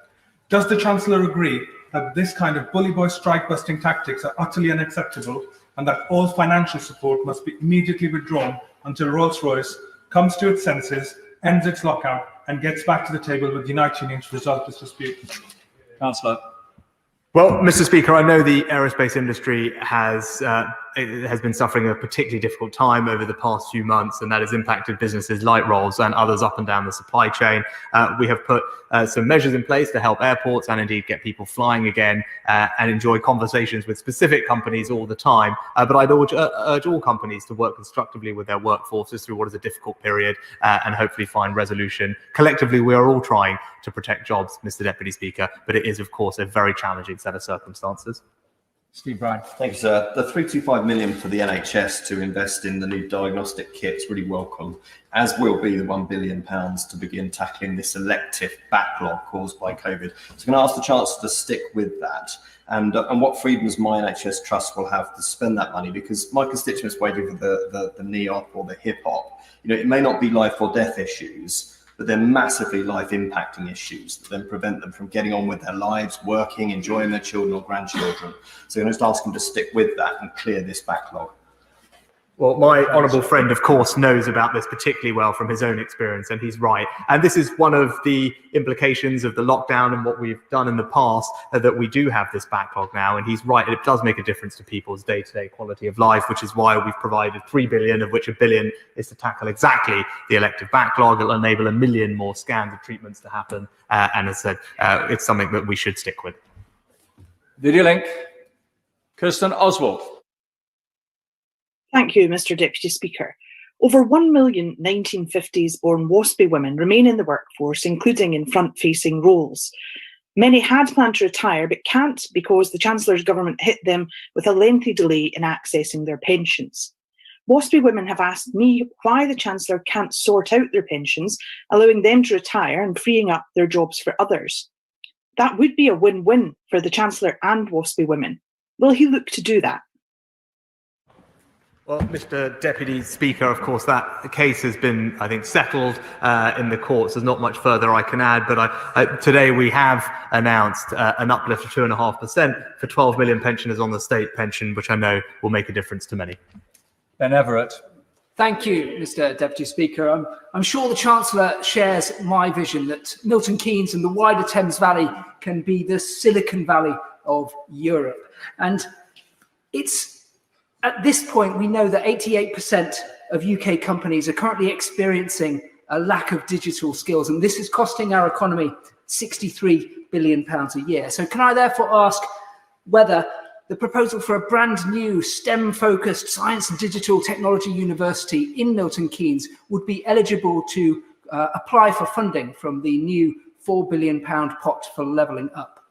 Does the Chancellor agree that this kind of bully boy strike-busting tactics are utterly unacceptable, and that all financial support must be immediately withdrawn until Rolls-Royce comes to its senses, ends its lockout, and gets back to the table with the United Union to resolve this dispute? Councillor. Well, Mr. Speaker, I know the aerospace industry has been suffering a particularly difficult time over the past few months, and that has impacted businesses like Rolls and others up and down the supply chain. We have put some measures in place to help airports and indeed get people flying again and enjoy conversations with specific companies all the time. But I'd urge all companies to work constructively with their workforces through what is a difficult period and hopefully find resolution. Collectively, we are all trying to protect jobs, Mr. Deputy Speaker, but it is, of course, a very challenging set of circumstances. Steve Bryan. Thank you, sir. The 325 million for the NHS to invest in the new diagnostic kits really welcome, as will be the £1 billion to begin tackling this elective backlog caused by COVID. So I'm going to ask the Chancellor to stick with that, and what freedoms my NHS Trust will have to spend that money, because my constituents waiting for the knee-op or the hip-hop, it may not be life or death issues, but they're massively life-impacting issues that then prevent them from getting on with their lives, working, enjoying their children or grandchildren. So I'm just ask them to stick with that and clear this backlog. Well, my honourable friend, of course, knows about this particularly well from his own experience, and he's right. And this is one of the implications of the lockdown and what we've done in the past, that we do have this backlog now. And he's right, it does make a difference to people's day-to-day quality of life, which is why we've provided £3 billion, of which £1 billion is to tackle exactly the elective backlog. It'll enable 1 million more scans and treatments to happen. And as I said, it's something that we should stick with. Video link. Kirsten Oswald. Thank you, Mr. Deputy Speaker. Over 1 million 1950s-born WASPy women remain in the workforce, including in front-facing roles. Many had planned to retire, but can't because the Chancellor's government hit them with a lengthy delay in accessing their pensions. WASPy women have asked me why the Chancellor can't sort out their pensions, allowing them to retire and freeing up their jobs for others. That would be a win-win for the Chancellor and WASPy women. Will he look to do that? Well, Mr. Deputy Speaker, of course, that case has been, I think, settled in the courts. There's not much further I can add, but today we have announced an uplift of 2.5% for 12 million pensioners on the state pension, which I know will make a difference to many. Ben Everett. Thank you, Mr. Deputy Speaker. I'm sure the Chancellor shares my vision that Milton Keynes and the wider Thames Valley can be the Silicon Valley of Europe. And it's at this point we know that 88% of UK companies are currently experiencing a lack of digital skills, and this is costing our economy £63 billion a year. So can I therefore ask whether the proposal for a brand new STEM-focused science and digital technology university in Milton Keynes would be eligible to apply for funding from the new £4 billion pot for levelling up?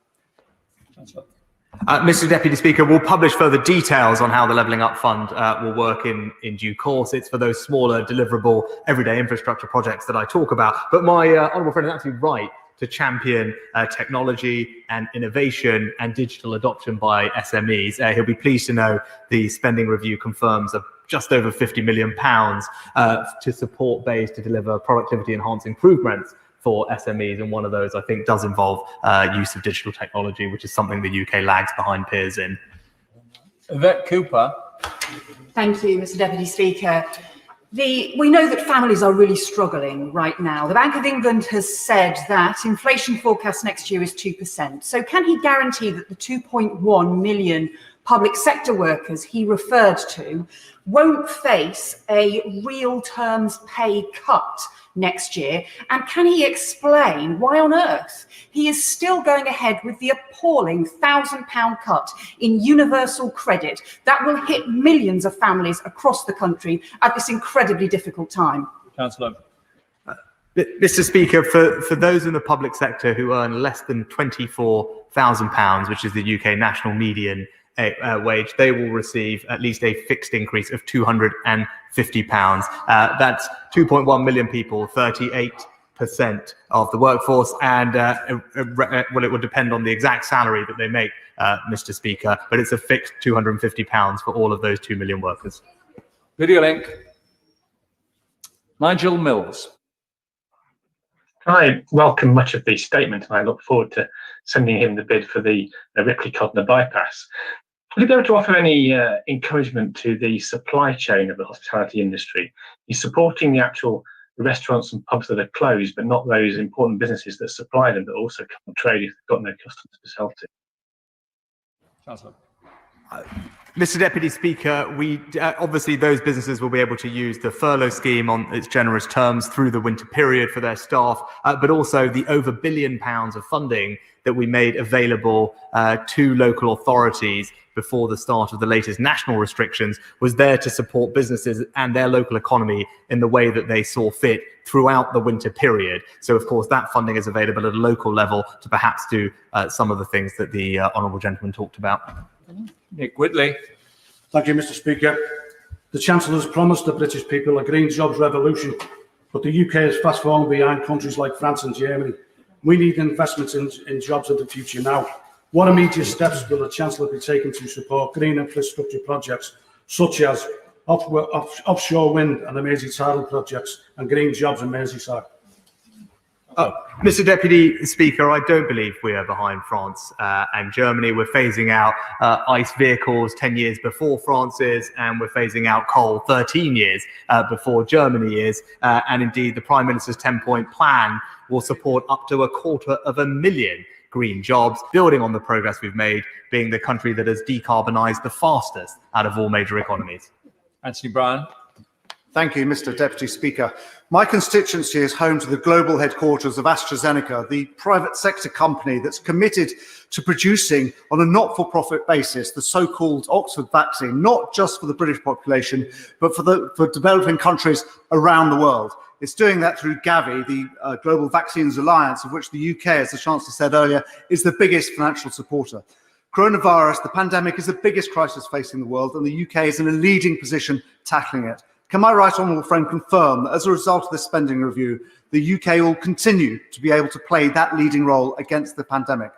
Mr. Deputy Speaker, we'll publish further details on how the Levelling Up Fund will work in due course. It's for those smaller, deliverable, everyday infrastructure projects that I talk about. But my honourable friend is absolutely right to champion technology and innovation and digital adoption by SMEs. He'll be pleased to know the spending review confirms just over £50 million to support BEIS to deliver productivity enhancing improvements for SMEs, and one of those I think does involve use of digital technology, which is something the UK lags behind peers in. Yvette Cooper. Thank you, Mr. Deputy Speaker. We know that families are really struggling right now. The Bank of England has said that inflation forecast next year is 2%. So can he guarantee that the 2.1 million public sector workers he referred to won't face a real terms pay cut next year? And can he explain why on earth he is still going ahead with the appalling £1,000 cut in universal credit that will hit millions of families across the country at this incredibly difficult time? Councillor. Mr. Speaker, for those in the public sector who earn less than £24,000, which is the UK national median wage, they will receive at least a fixed increase of £250. That's 2.1 million people, 38% of the workforce, and well, it would depend on the exact salary that they make, Mr. Speaker, but it's a fixed £250 for all of those 2 million workers. Video link. Nigel Mills. I welcome much of the statement, and I look forward to sending him the bid for the Ripley-Codnor bypass. Would you be able to offer any encouragement to the supply chain of the hospitality industry? He's supporting the actual restaurants and pubs that are closed, but not those important businesses that supply them, that also can't trade if they've got no customers to sell to. Councillor. Mr. Deputy Speaker, obviously those businesses will be able to use the furlough scheme on its generous terms through the winter period for their staff, but also the over £1 billion of funding that we made available to local authorities before the start of the latest national restrictions was there to support businesses and their local economy in the way that they saw fit throughout the winter period. So, of course, that funding is available at a local level to perhaps do some of the things that the honourable gentleman talked about. Nick Whitley. Thank you, Mr. Speaker. The Chancellor has promised the British people a green jobs revolution, but the UK is fast falling behind countries like France and Germany. We need investments in jobs of the future now. What immediate steps will the Chancellor be taking to support green infrastructure projects such as offshore wind and the Mersey tidal projects and green jobs in Merseyside? Mr. Deputy Speaker, I don't believe we are behind France and Germany. We're phasing out ICE vehicles 10 years before France is, and we're phasing out coal 13 years before Germany is. And indeed, the Prime Minister's 10-point plan will support up to 250,000 green jobs, building on the progress we've made, being the country that has decarbonised the fastest out of all major economies. Anthony Bryan. Thank you, Mr. Deputy Speaker. My constituency is home to the global headquarters of AstraZeneca, the private sector company that's committed to producing on a not-for-profit basis the so-called Oxford vaccine, not just for the British population, but for developing countries around the world. It's doing that through Gavi, the Global Vaccines Alliance, of which the UK, as the Chancellor said earlier, is the biggest financial supporter. Coronavirus, the pandemic, is the biggest crisis facing the world, and the UK is in a leading position tackling it. Can my right honourable friend confirm that as a result of this spending review, the UK will continue to be able to play that leading role against the pandemic?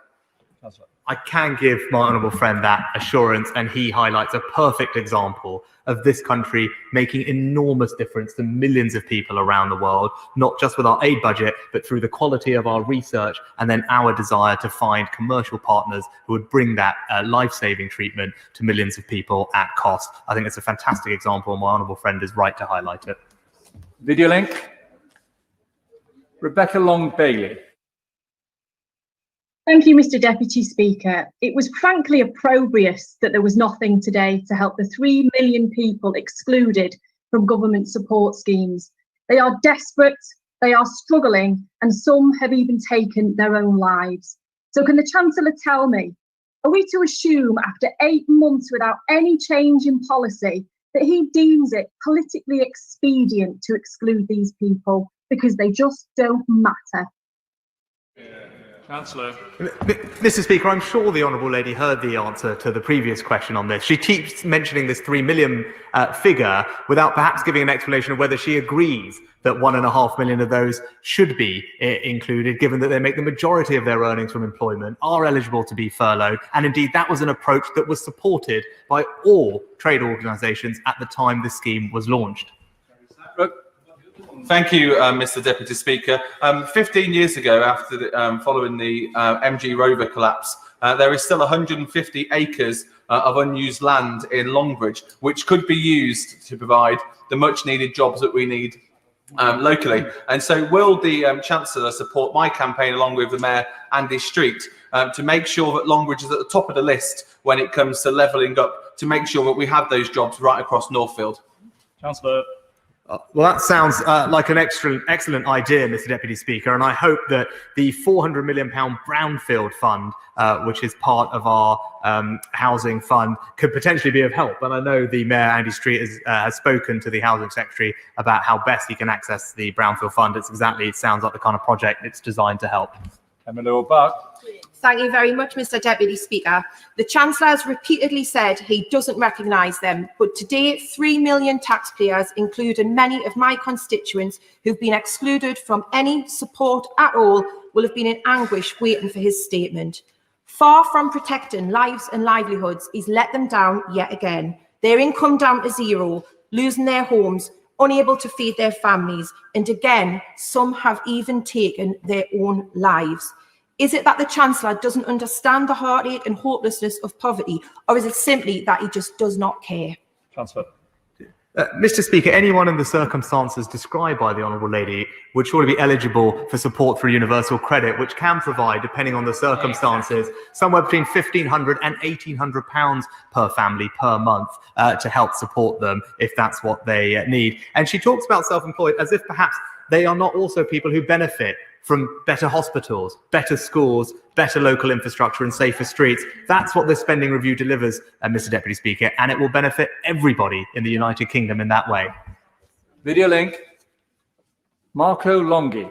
I can give my honourable friend that assurance, and he highlights a perfect example of this country making enormous difference to millions of people around the world, not just with our aid budget, but through the quality of our research and then our desire to find commercial partners who would bring that life-saving treatment to millions of people at cost. I think it's a fantastic example, and my honourable friend is right to highlight it. Video link. Rebecca Long-Bailey. Thank you, Mr. Deputy Speaker. It was frankly opprobrious that there was nothing today to help the 3 million people excluded from government support schemes. They are desperate, they are struggling, and some have even taken their own lives. So can the Chancellor tell me, are we to assume after 8 months without any change in policy that he deems it politically expedient to exclude these people because they just don't matter? Chancellor. Mr. Speaker, I'm sure the honourable lady heard the answer to the previous question on this. She keeps mentioning this 3 million figure without perhaps giving an explanation of whether she agrees that 1.5 million of those should be included, given that they make the majority of their earnings from employment, are eligible to be furloughed. And indeed, that was an approach that was supported by all trade organisations at the time the scheme was launched. Thank you, Mr. Deputy Speaker. 15 years ago, after following the MG Rover collapse, there is still 150 acres of unused land in Longbridge, which could be used to provide the much-needed jobs that we need locally. And so will the Chancellor support my campaign, along with the Mayor, Andy Street, to make sure that Longbridge is at the top of the list when it comes to levelling up, to make sure that we have those jobs right across Northfield? Chancellor. Well, that sounds like an excellent idea, Mr. Deputy Speaker, and I hope that the £400 million Brownfield Fund, which is part of our housing fund, could potentially be of help. And I know the Mayor, Andy Street, has spoken to the Housing Secretary about how best he can access the Brownfield Fund. It sounds like the kind of project it's designed to help. Emily Buck. Thank you very much, Mr. Deputy Speaker. The Chancellor has repeatedly said he doesn't recognise them, but today 3 million taxpayers, including many of my constituents who've been excluded from any support at all, will have been in anguish waiting for his statement. Far from protecting lives and livelihoods, he's let them down yet again. Their income down to zero, losing their homes, unable to feed their families, and again, some have even taken their own lives. Is it that the Chancellor doesn't understand the heartache and hopelessness of poverty, or is it simply that he just does not care? Chancellor. Mr. Speaker, anyone in the circumstances described by the honourable lady would surely be eligible for support for universal credit, which can provide, depending on the circumstances, somewhere between £1,500 and £1,800 per family per month to help support them if that's what they need. And she talks about self-employed as if perhaps they are not also people who benefit from better hospitals, better schools, better local infrastructure and safer streets. That's what this spending review delivers, Mr. Deputy Speaker, and it will benefit everybody in the United Kingdom in that way. Video link. Marco Longhi.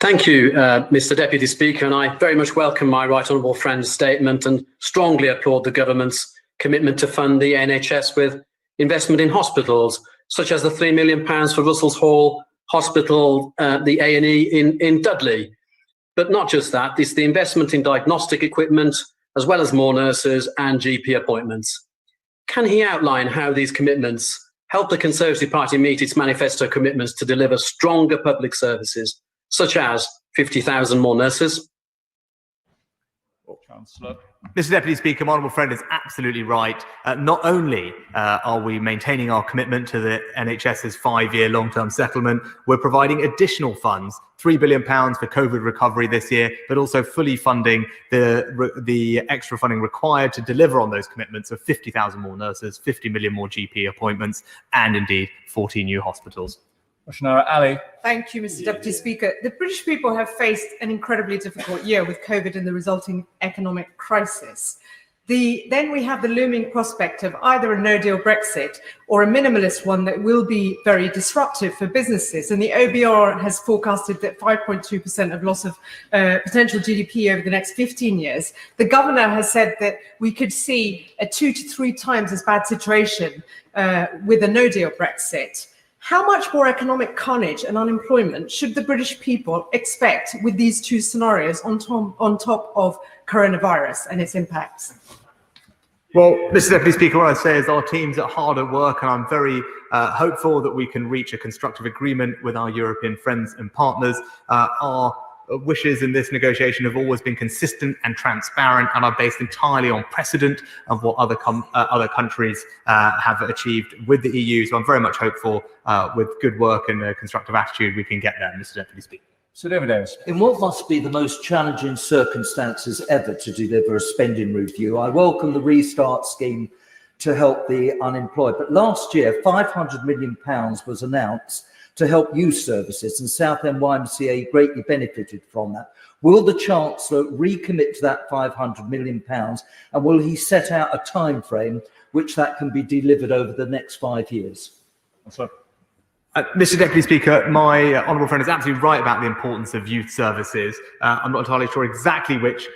Thank you, Mr. Deputy Speaker, and I very much welcome my right honourable friend's statement and strongly applaud the government's commitment to fund the NHS with investment in hospitals, such as the £3 million for Russell's Hall Hospital, the A&E in Dudley. But not just that, it's the investment in diagnostic equipment, as well as more nurses and GP appointments. Can he outline how these commitments help the Conservative Party meet its manifesto commitments to deliver stronger public services, such as 50,000 more nurses? Chancellor. Mr. Deputy Speaker, my honourable friend is absolutely right. Not only are we maintaining our commitment to the NHS's 5-year long-term settlement, we're providing additional funds, £3 billion for COVID recovery this year, but also fully funding the extra funding required to deliver on those commitments of 50,000 more nurses, 50 million more GP appointments, and indeed 14 new hospitals. Ali. Thank you, Mr. Deputy Speaker. The British people have faced an incredibly difficult year with COVID and the resulting economic crisis. Then we have the looming prospect of either a no-deal Brexit or a minimalist one that will be very disruptive for businesses. And the OBR has forecasted that 5.2% of loss of potential GDP over the next 15 years. The governor has said that we could see a 2 to 3 times as bad situation with a no-deal Brexit. How much more economic carnage and unemployment should the British people expect with these two scenarios on top of coronavirus and its impacts? Well, Mr. Deputy Speaker, what I'd say is our teams are hard at work, and I'm very hopeful that we can reach a constructive agreement with our European friends and partners. Our wishes in this negotiation have always been consistent and transparent, and are based entirely on precedent of what other countries have achieved with the EU. So I'm very much hopeful with good work and a constructive attitude we can get there, Mr. Deputy Speaker. Sir David Davis. In what must be the most challenging circumstances ever to deliver a spending review, I welcome the restart scheme to help the unemployed. But last year, £500 million was announced to help youth services, and Southend YMCA greatly benefited from that. Will the Chancellor recommit to that £500 million, and will he set out a time frame which that can be delivered over the next 5 years? Mr. Deputy Speaker, my honourable friend is absolutely right about the importance of youth services. I'm not entirely sure exactly which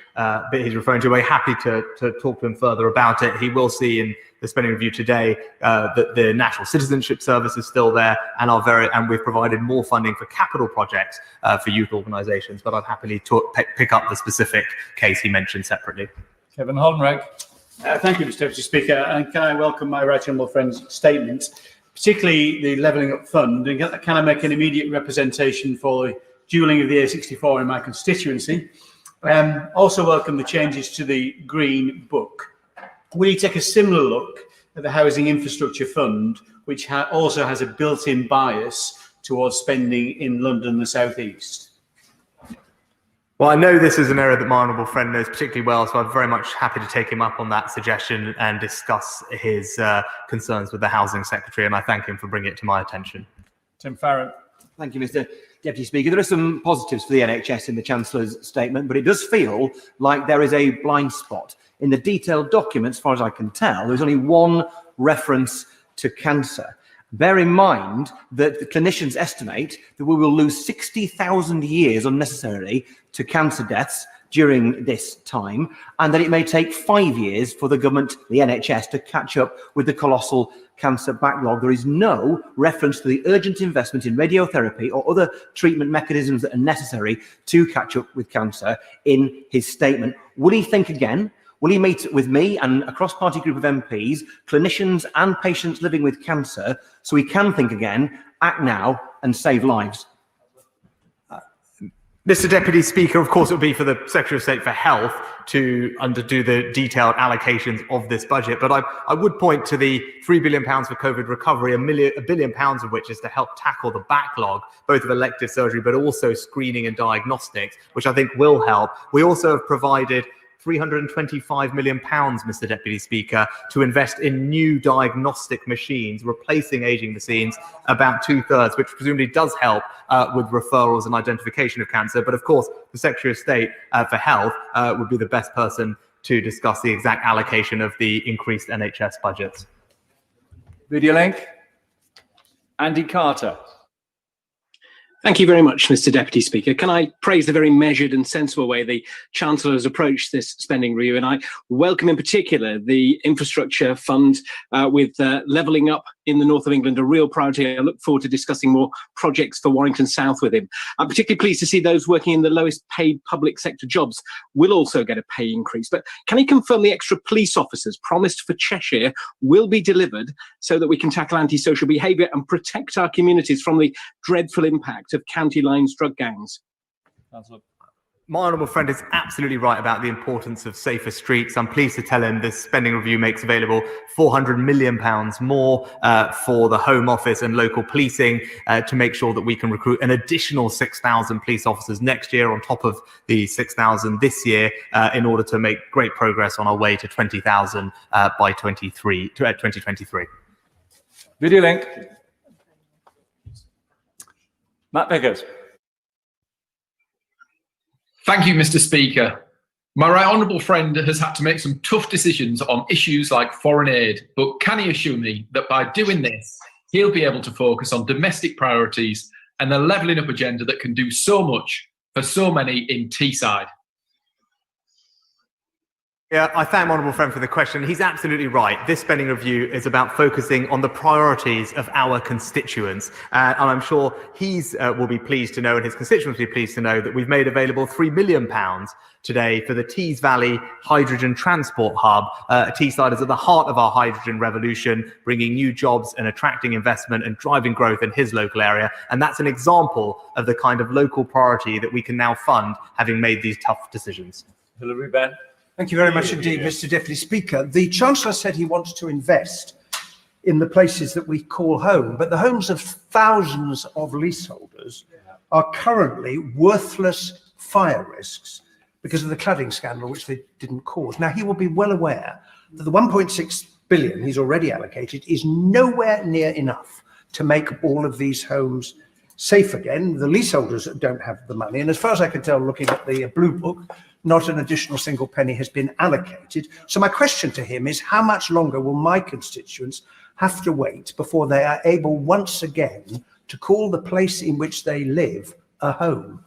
bit he's referring to. We're happy to talk to him further about it. He will see in the spending review today that the National Citizenship Service is still there, and we've provided more funding for capital projects for youth organisations. But I'd happily pick up the specific case he mentioned separately. Kevin Holdenreich. Thank you, Mr. Deputy Speaker, and can I welcome my right honourable friend's statement, particularly the Levelling Up Fund, and can I make an immediate representation for the dualling of the A64 in my constituency? Also welcome the changes to the Green Book. Will you take a similar look at the Housing Infrastructure Fund, which also has a built-in bias towards spending in London and the South East? Well, I know this is an area that my honourable friend knows particularly well, so I'm very much happy to take him up on that suggestion and discuss his concerns with the Housing Secretary, and I thank him for bringing it to my attention. Tim Farron. Thank you, Mr. Deputy Speaker. There are some positives for the NHS in the Chancellor's statement, but it does feel like there is a blind spot. In the detailed document, as far as I can tell, there's only one reference to cancer. Bear in mind that the clinicians estimate that we will lose 60,000 years unnecessarily to cancer deaths during this time, and that it may take 5 years for the government, the NHS, to catch up with the colossal cancer backlog. There is no reference to the urgent investment in radiotherapy or other treatment mechanisms that are necessary to catch up with cancer in his statement. Will he think again? Will he meet with me and a cross-party group of MPs, clinicians and patients living with cancer, so we can think again, act now and save lives? Mr. Deputy Speaker, of course, it would be for the Secretary of State for Health to underdo the detailed allocations of this budget. But I would point to the £3 billion for COVID recovery, £1 billion of which is to help tackle the backlog, both of elective surgery, but also screening and diagnostics, which I think will help. We also have provided £325 million, Mr. Deputy Speaker, to invest in new diagnostic machines, replacing ageing machines, about 2/3, which presumably does help with referrals and identification of cancer. But of course, the Secretary of State for Health would be the best person to discuss the exact allocation of the increased NHS budgets. Video link. Andy Carter. Thank you very much, Mr. Deputy Speaker. Can I praise the very measured and sensible way the Chancellor has approached this spending review, and I welcome in particular the infrastructure fund with levelling up in the north of England, a real priority. I look forward to discussing more projects for Warrington South with him. I'm particularly pleased to see those working in the lowest paid public sector jobs will also get a pay increase. But can he confirm the extra police officers promised for Cheshire will be delivered so that we can tackle antisocial behaviour and protect our communities from the dreadful impact of county lines drug gangs? My honourable friend is absolutely right about the importance of safer streets. I'm pleased to tell him this spending review makes available £400 million more for the Home Office and local policing to make sure that we can recruit an additional 6,000 police officers next year on top of the 6,000 this year in order to make great progress on our way to 20,000 by 2023. Video link. Matt Vickers. Thank you, Mr. Speaker. My right honourable friend has had to make some tough decisions on issues like foreign aid, but can he assure me that by doing this, he'll be able to focus on domestic priorities and the levelling up agenda that can do so much for so many in Teesside? Yeah, I thank my honourable friend for the question. He's absolutely right. This spending review is about focusing on the priorities of our constituents. And I'm sure he's will be pleased to know, and his constituents will be pleased to know, that we've made available £3 million today for the Tees Valley Hydrogen Transport Hub. Teesside is at the heart of our hydrogen revolution, bringing new jobs and attracting investment and driving growth in his local area. And that's an example of the kind of local priority that we can now fund, having made these tough decisions. Hilary Benn. Thank you very much indeed, Mr. Deputy Speaker. The Chancellor said he wants to invest in the places that we call home, but the homes of thousands of leaseholders are currently worthless fire risks because of the cladding scandal, which they didn't cause. Now, he will be well aware that the 1.6 billion he's already allocated is nowhere near enough to make all of these homes safe again. The leaseholders don't have the money. And as far as I can tell, looking at the Blue Book, not an additional single penny has been allocated. So my question to him is, how much longer will my constituents have to wait before they are able once again to call the place in which they live a home?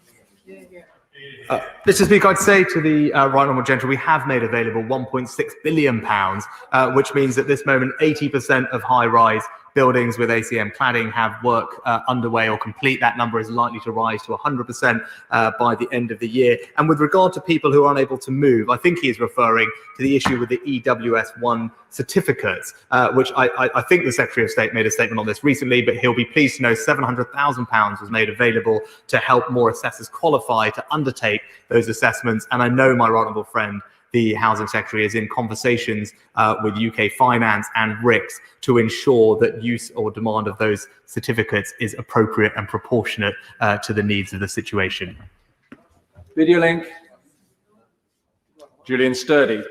Mr. Speaker, I'd say to the right honourable gentleman, we have made available £1.6 billion, which means at this moment 80% of high-rise buildings with ACM cladding have work underway or complete. That number is likely to rise to 100% by the end of the year. And with regard to people who are unable to move, I think he is referring to the issue with the EWS1 certificates, which I think the Secretary of State made a statement on this recently, but he'll be pleased to know £700,000 was made available to help more assessors qualify to undertake those assessments. And I know my right honourable friend, the Housing Secretary, is in conversations with UK Finance and RICS to ensure that use or demand of those certificates is appropriate and proportionate to the needs of the situation. Video link. Julian Sturdy.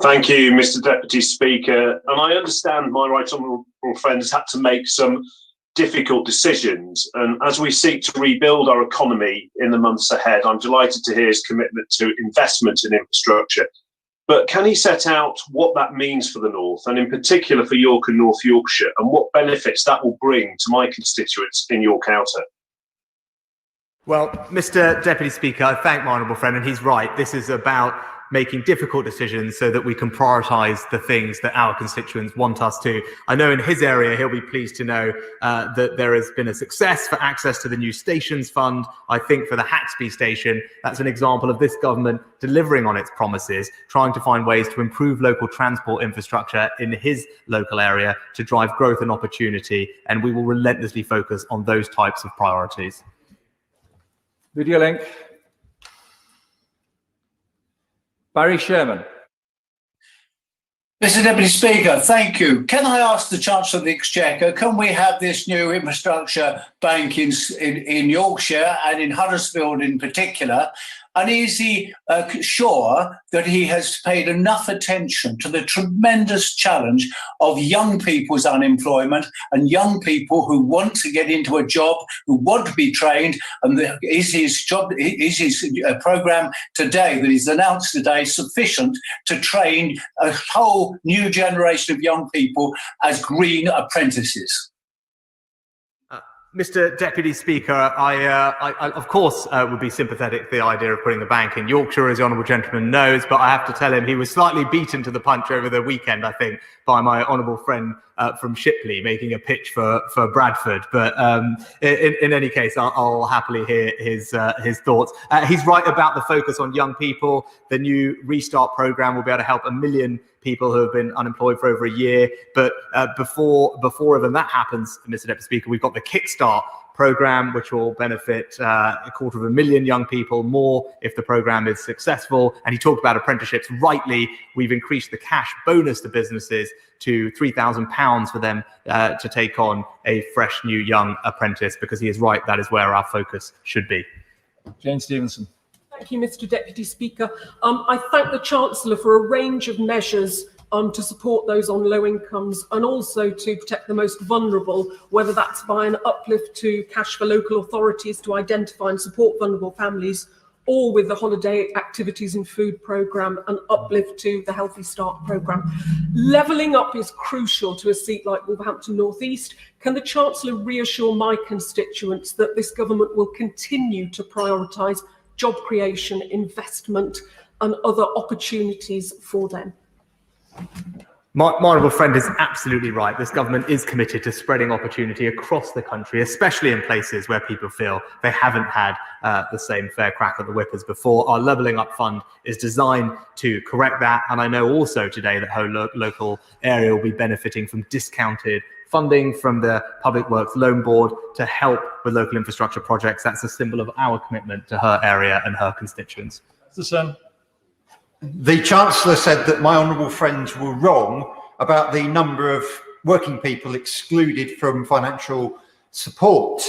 Thank you, Mr. Deputy Speaker. And I understand my right honourable friend has had to make some difficult decisions. And as we seek to rebuild our economy in the months ahead, I'm delighted to hear his commitment to investment in infrastructure. But can he set out what that means for the North, and in particular for York and North Yorkshire, and what benefits that will bring to my constituents in York Outer? Well, Mr. Deputy Speaker, I thank my honourable friend, and he's right. This is about making difficult decisions so that we can prioritise the things that our constituents want us to. I know in his area, he'll be pleased to know that there has been a success for access to the new stations fund. I think for the Haxby station, that's an example of this government delivering on its promises, trying to find ways to improve local transport infrastructure in his local area to drive growth and opportunity. And we will relentlessly focus on those types of priorities. Video link. Barry Sherman. Mr. Deputy Speaker, thank you. Can I ask the Chancellor of the Exchequer, can we have this new infrastructure bank in Yorkshire and in Huddersfield in particular? And is he sure that he has paid enough attention to the tremendous challenge of young people's unemployment and young people who want to get into a job, who want to be trained? And is his programme today that he's announced today sufficient to train a whole new generation of young people as green apprentices? Mr. Deputy Speaker, I of course would be sympathetic to the idea of putting the bank in Yorkshire, as the honourable gentleman knows, but I have to tell him he was slightly beaten to the punch over the weekend, I think, by my honourable friend from Shipley making a pitch for Bradford. But in any case, I'll happily hear his thoughts. He's right about the focus on young people. The new Restart programme will be able to help 1 million people who have been unemployed for over a year. But before even that happens, Mr. Deputy Speaker, we've got the Kickstart programme, which will benefit 250,000 young people more if the programme is successful. And he talked about apprenticeships. Rightly, we've increased the cash bonus to businesses to £3,000 for them to take on a fresh new young apprentice, because he is right, that is where our focus should be. Jane Stevenson. Thank you, Mr. Deputy Speaker. I thank the Chancellor for a range of measures to support those on low incomes and also to protect the most vulnerable, whether that's by an uplift to cash for local authorities to identify and support vulnerable families, or with the holiday activities and food programme, an uplift to the Healthy Start programme. Levelling up is crucial to a seat like Wolverhampton North East. Can the Chancellor reassure my constituents that this government will continue to prioritise job creation, investment and other opportunities for them? My honourable friend is absolutely right. This government is committed to spreading opportunity across the country, especially in places where people feel they haven't had the same fair crack at the whip as before. Our Levelling Up Fund is designed to correct that. And I know also today that her local area will be benefiting from discounted funding from the Public Works Loan Board to help with local infrastructure projects. That's a symbol of our commitment to her area and her constituents. The Chancellor said that my honourable friends were wrong about the number of working people excluded from financial support.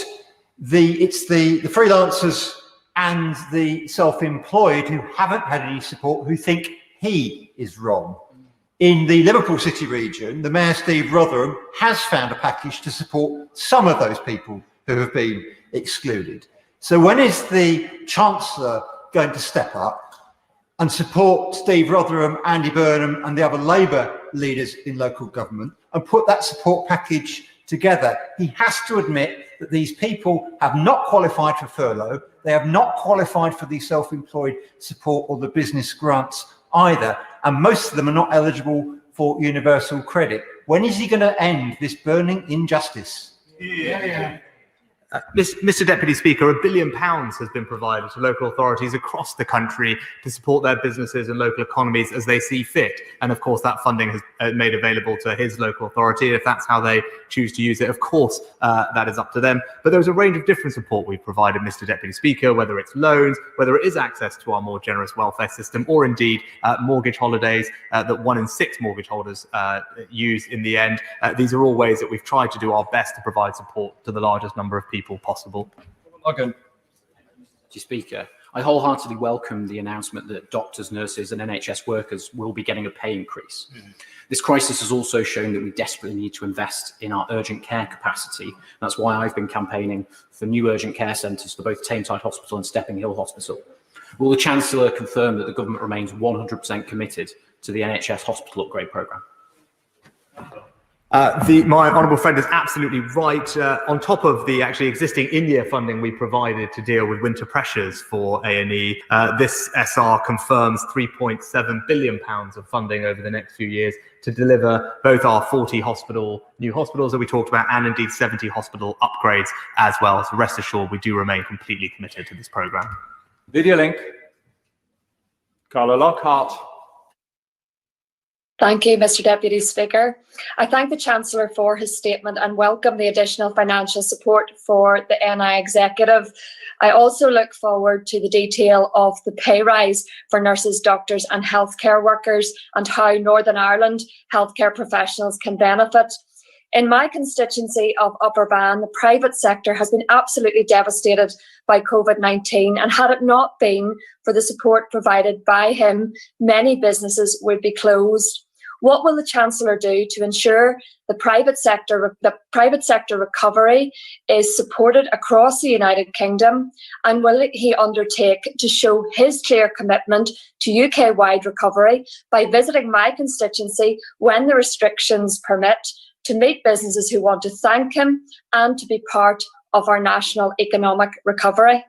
It's the freelancers and the self-employed who haven't had any support who think he is wrong. In the Liverpool City region, the Mayor, Steve Rotherham, has found a package to support some of those people who have been excluded. So when is the Chancellor going to step up and support Steve Rotherham, Andy Burnham and the other Labour leaders in local government and put that support package together? He has to admit that these people have not qualified for furlough, they have not qualified for the self-employed support or the business grants either, and most of them are not eligible for universal credit. When is he going to end this burning injustice? Mr. Deputy Speaker, £1 billion has been provided to local authorities across the country to support their businesses and local economies as they see fit. And of course, that funding has made available to his local authority. If that's how they choose to use it, of course, that is up to them. But there's a range of different support we've provided, Mr. Deputy Speaker, whether it's loans, whether it is access to our more generous welfare system, or indeed mortgage holidays that 1 in 6 mortgage holders use in the end. These are all ways that we've tried to do our best to provide support to the largest number of people possible. Mr. Speaker, I wholeheartedly welcome the announcement that doctors, nurses and NHS workers will be getting a pay increase. This crisis has also shown that we desperately need to invest in our urgent care capacity. That's why I've been campaigning for new urgent care centres for both Tameside Hospital and Stepping Hill Hospital. Will the Chancellor confirm that the government remains 100% committed to the NHS hospital upgrade programme? My honourable friend is absolutely right. On top of the actually existing in-year funding we provided to deal with winter pressures for A&E, this SR confirms £3.7 billion of funding over the next few years to deliver both our 40 new hospitals that we talked about and indeed 70 hospital upgrades as well. So rest assured, we do remain completely committed to this programme. Video link. Carla Lockhart. Thank you, Mr. Deputy Speaker. I thank the Chancellor for his statement and welcome the additional financial support for the NI Executive. I also look forward to the detail of the pay rise for nurses, doctors and healthcare workers and how Northern Ireland healthcare professionals can benefit. In my constituency of Upper Bann, the private sector has been absolutely devastated by COVID-19, and had it not been for the support provided by him, many businesses would be closed. What will the Chancellor do to ensure the private sector recovery is supported across the United Kingdom, and will he undertake to show his clear commitment to UK-wide recovery by visiting my constituency when the restrictions permit, to meet businesses who want to thank him and to be part of our national economic recovery?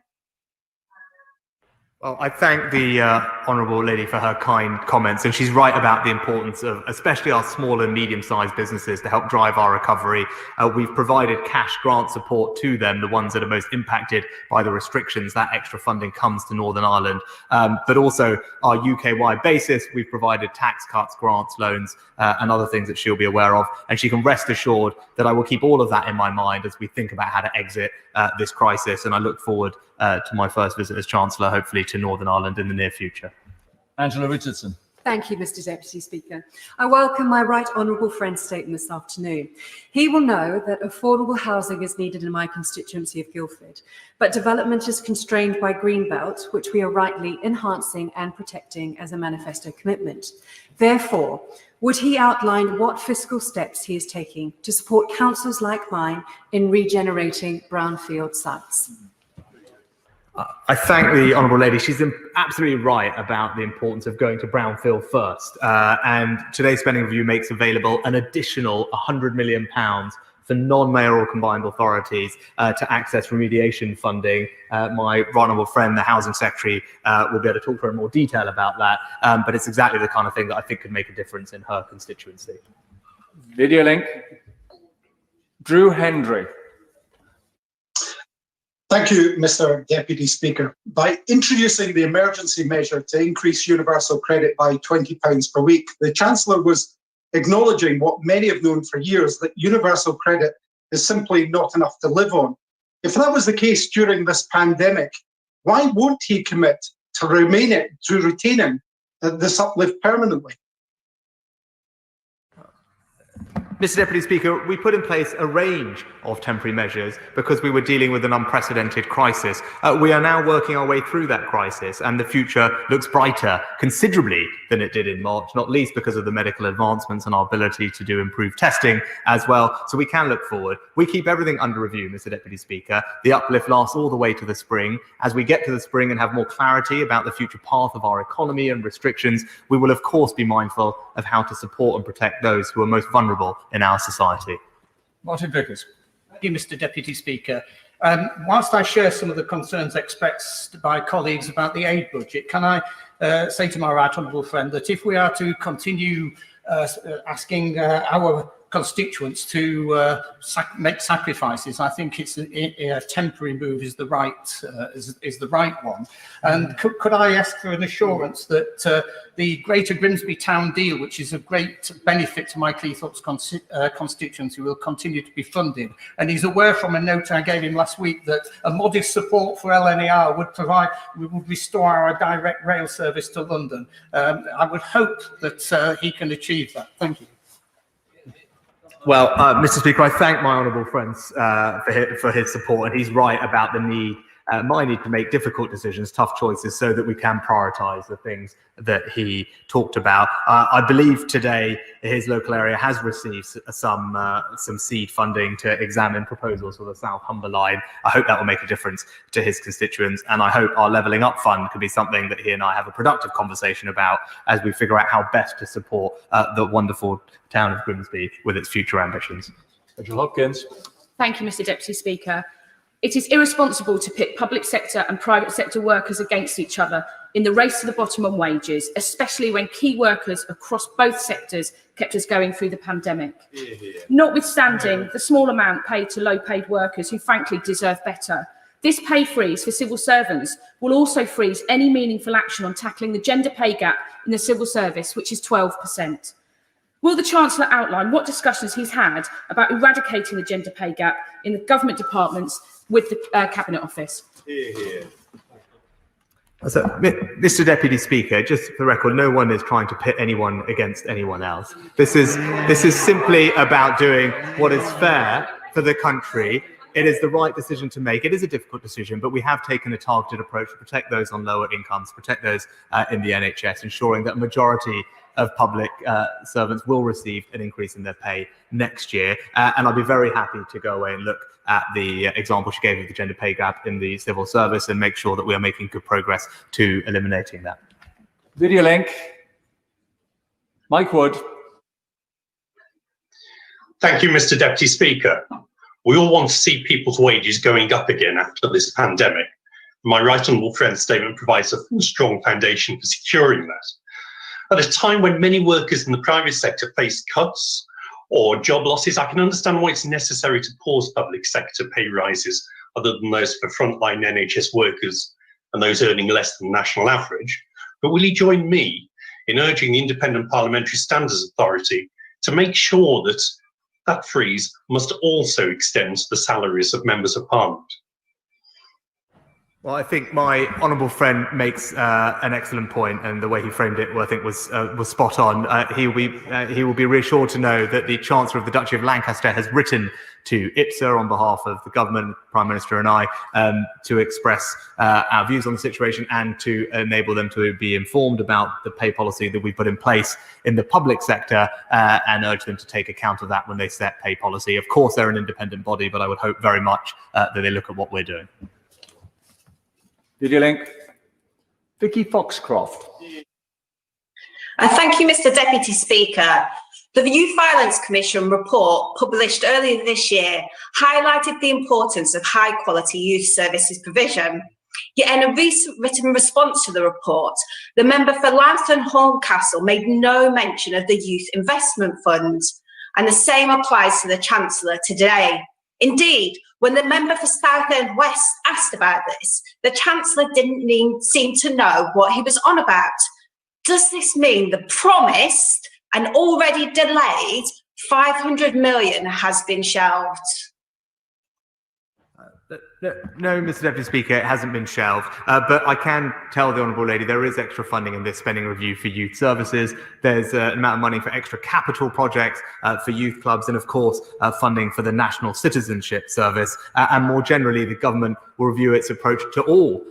Well, I thank the Honourable Lady for her kind comments, and she's right about the importance of especially our small and medium-sized businesses to help drive our recovery. We've provided cash grant support to them, the ones that are most impacted by the restrictions. That extra funding comes to Northern Ireland. But also our UK-wide basis, we've provided tax cuts, grants, loans, and other things that she'll be aware of. And she can rest assured that I will keep all of that in my mind as we think about how to exit this crisis. And I look forward to my first visit as Chancellor, hopefully to Northern Ireland in the near future. Angela Richardson. Thank you, Mr. Deputy Speaker. I welcome my right honourable friend's statement this afternoon. He will know that affordable housing is needed in my constituency of Guildford, but development is constrained by Greenbelt, which we are rightly enhancing and protecting as a manifesto commitment. Therefore, would he outline what fiscal steps he is taking to support councils like mine in regenerating brownfield sites? I thank the Honourable Lady. She's absolutely right about the importance of going to brownfield first. And today's spending review makes available an additional £100 million for non-mayoral combined authorities to access remediation funding. My right honourable friend, the Housing Secretary, will be able to talk for in more detail about that, but it's exactly the kind of thing that I think could make a difference in her constituency. Video link. Drew Hendry. Thank you, Mr. Deputy Speaker. By introducing the emergency measure to increase universal credit by £20 per week, the Chancellor was acknowledging what many have known for years, that universal credit is simply not enough to live on. If that was the case during this pandemic, why won't he commit to retaining this uplift permanently? Mr. Deputy Speaker, we put in place a range of temporary measures because we were dealing with an unprecedented crisis. We are now working our way through that crisis, and the future looks brighter considerably than it did in March, not least because of the medical advancements and our ability to do improved testing as well. So we can look forward. We keep everything under review, Mr. Deputy Speaker. The uplift lasts all the way to the spring. As we get to the spring and have more clarity about the future path of our economy and restrictions, we will of course be mindful of how to support and protect those who are most vulnerable in our society. Martin Vickers. Thank you, Mr. Deputy Speaker. Whilst I share some of the concerns expressed by colleagues about the aid budget, can I say to my right honourable friend that if we are to continue asking our constituents to make sacrifices, I think it's a temporary move is the right one. And could I ask for an assurance that the Greater Grimsby Town deal, which is of great benefit to my Cleethorpes constituency, will continue to be funded? And he's aware from a note I gave him last week that a modest support for LNER would restore our direct rail service to London. I would hope that he can achieve that. Thank you. Well, Mr. Speaker, I thank my honourable friends for his support, and he's right about the need, my need to make difficult decisions, tough choices, so that we can prioritise the things that he talked about. I believe today his local area has received some seed funding to examine proposals for the South Humber line. I hope that will make a difference to his constituents, and I hope our Levelling Up Fund could be something that he and I have a productive conversation about as we figure out how best to support the wonderful town of Grimsby with its future ambitions. Rachel Hopkins. Thank you, Mr. Deputy Speaker. It is irresponsible to pit public sector and private sector workers against each other in the race to the bottom on wages, especially when key workers across both sectors kept us going through the pandemic. Notwithstanding the small amount paid to low-paid workers who frankly deserve better, this pay freeze for civil servants will also freeze any meaningful action on tackling the gender pay gap in the civil service, which is 12%. Will the Chancellor outline what discussions he's had about eradicating the gender pay gap in the government departments with the Cabinet Office? So, Mr. Deputy Speaker, just for the record, no one is trying to pit anyone against anyone else. This is simply about doing what is fair for the country. It is the right decision to make. It is a difficult decision, but we have taken a targeted approach to protect those on lower incomes, protect those in the NHS, ensuring that a majority of public servants will receive an increase in their pay next year. And I'll be very happy to go away and look at the example she gave of the gender pay gap in the civil service and make sure that we are making good progress to eliminating that. Video link. Mike Wood. Thank you, Mr. Deputy Speaker. We all want to see people's wages going up again after this pandemic. My right honourable friend's statement provides a strong foundation for securing that. At a time when many workers in the private sector face cuts or job losses, I can understand why it's necessary to pause public sector pay rises other than those for frontline NHS workers and those earning less than the national average. But will you join me in urging the Independent Parliamentary Standards Authority to make sure that that freeze must also extend to the salaries of members of Parliament? Well, I think my honourable friend makes an excellent point, and the way he framed it, I think, was spot on. He will be reassured to know that the Chancellor of the Duchy of Lancaster has written to IPSA on behalf of the government, Prime Minister and I, to express our views on the situation and to enable them to be informed about the pay policy that we put in place in the public sector, and urge them to take account of that when they set pay policy. Of course, they're an independent body, but I would hope very much that they look at what we're doing. Video link. Vicky Foxcroft. Thank you, Mr. Deputy Speaker. The Youth Violence Commission report published earlier this year highlighted the importance of high-quality youth services provision. Yet in a recent written response to the report, the member for Lambton Horncastle made no mention of the Youth Investment Fund, and the same applies to the Chancellor today. Indeed, when the member for Southend West asked about this, the Chancellor didn't seem to know what he was on about. Does this mean the promised and already delayed 500 million has been shelved? No, Mr. Deputy Speaker, it hasn't been shelved. But I can tell the Honourable Lady there is extra funding in this spending review for youth services. There's an amount of money for extra capital projects for youth clubs, and of course, funding for the National Citizenship Service. And more generally, the government will review its approach to all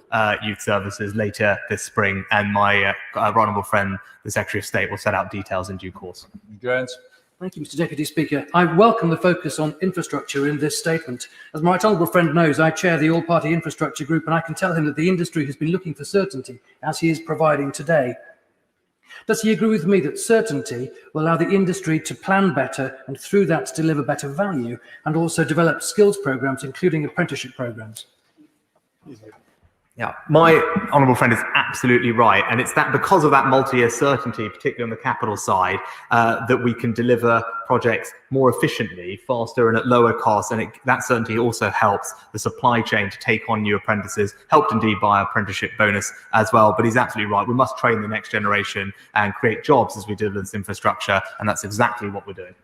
youth services later this spring. And my honourable friend, the Secretary of State, will set out details in due course. Jones. Thank you, Mr. Deputy Speaker. I welcome the focus on infrastructure in this statement. As my right honourable friend knows, I chair the all-party infrastructure group, and I can tell him that the industry has been looking for certainty, as he is providing today. Does he agree with me that certainty will allow the industry to plan better and through that to deliver better value, and also develop skills programmes, including apprenticeship programmes? Yeah, my honourable friend is absolutely right. And it's that because of that multi-year certainty, particularly on the capital side, that we can deliver projects more efficiently, faster and at lower costs. And that certainty also helps the supply chain to take on new apprentices, helped indeed by our apprenticeship bonus as well. But he's absolutely right. We must train the next generation and create jobs as we deliver this infrastructure. And that's exactly what we're doing.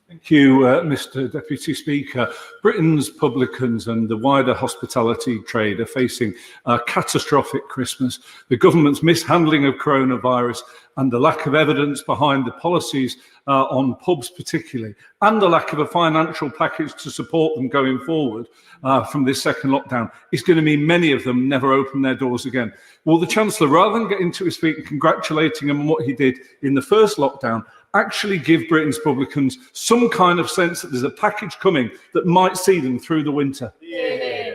Thank you, Mr. Deputy Speaker. Britain's publicans and the wider hospitality trade are facing a catastrophic Christmas. The government's mishandling of coronavirus and the lack of evidence behind the policies on pubs particularly, and the lack of a financial package to support them going forward from this second lockdown is going to mean many of them never open their doors again. Will the Chancellor, rather than getting to his feet and congratulating him on what he did in the first lockdown, actually give Britain's publicans some kind of sense that there's a package coming that might see them through the winter? Yeah.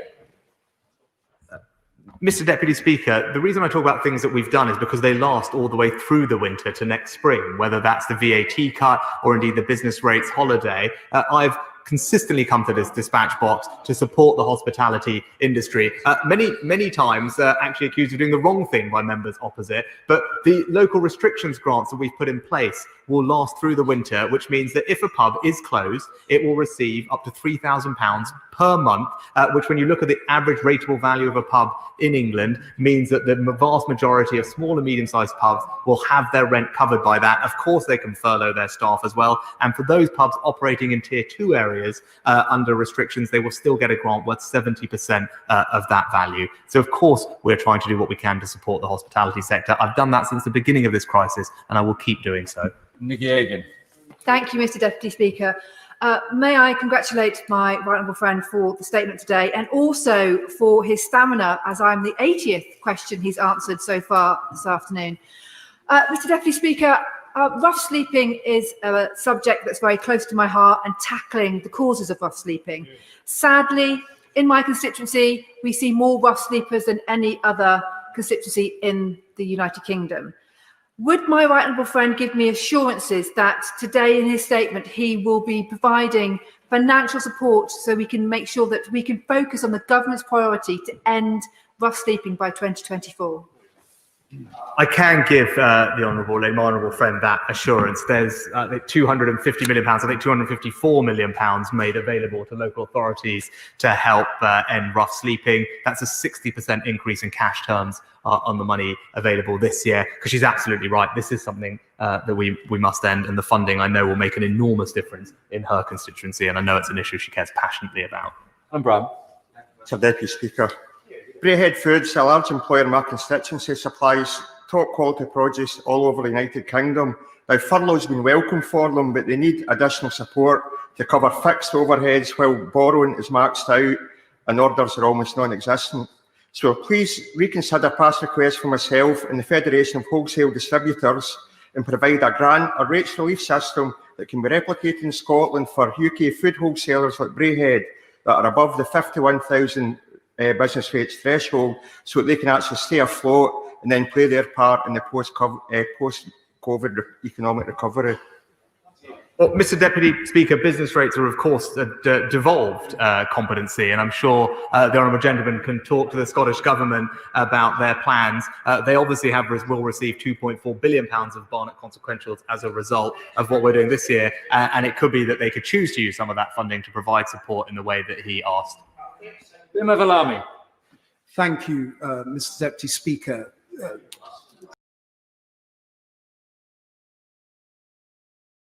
Mr. Deputy Speaker, the reason I talk about things that we've done is because they last all the way through the winter to next spring, whether that's the VAT cut or indeed the business rates holiday. I've consistently come to this dispatch box to support the hospitality industry. Many times actually accused of doing the wrong thing by members opposite, but the local restrictions grants that we've put in place will last through the winter, which means that if a pub is closed, it will receive up to £3,000 per month, which when you look at the average rateable value of a pub in England, means that the vast majority of small and medium-sized pubs will have their rent covered by that. Of course, they can furlough their staff as well. And for those pubs operating in Tier 2 areas under restrictions, they will still get a grant worth 70% of that value. So, of course, we're trying to do what we can to support the hospitality sector. I've done that since the beginning of this crisis, and I will keep doing so. Nikki Hagan. Thank you, Mr. Deputy Speaker. May I congratulate my right honourable friend for the statement today, and also for his stamina, as I'm the 80th question he's answered so far this afternoon. Mr. Deputy Speaker, rough sleeping is a subject that's very close to my heart, and tackling the causes of rough sleeping. Sadly, in my constituency, we see more rough sleepers than any other constituency in the United Kingdom. Would my right honourable friend give me assurances that today in his statement he will be providing financial support so we can make sure that we can focus on the government's priority to end rough sleeping by 2024? I can give my honourable friend that assurance. There's £250 million, I think £254 million made available to local authorities to help end rough sleeping. That's a 60% increase in cash terms on the money available this year, because she's absolutely right. This is something that we must end, and the funding, I know, will make an enormous difference in her constituency, and I know it's an issue she cares passionately about. And Brad. Mr. Deputy Speaker. Braehead Foods, a large employer in my constituency, supplies top quality produce all over the United Kingdom. Now, furlough's been welcome for them, but they need additional support to cover fixed overheads while borrowing is maxed out and orders are almost non-existent. So please reconsider past requests from myself and the Federation of Wholesale Distributors and provide a grant or rates relief system that can be replicated in Scotland for UK food wholesalers like Braehead that are above the 51,000 business rates threshold, so that they can actually stay afloat and then play their part in the post-COVID economic recovery. Well, Mr. Deputy Speaker, business rates are, of course, a devolved competency, and I'm sure the honourable gentleman can talk to the Scottish Government about their plans. They obviously will receive £2.4 billion of Barnett consequentials as a result of what we're doing this year, and it could be that they could choose to use some of that funding to provide support in the way that he asked. Thank you, Mr. Deputy Speaker.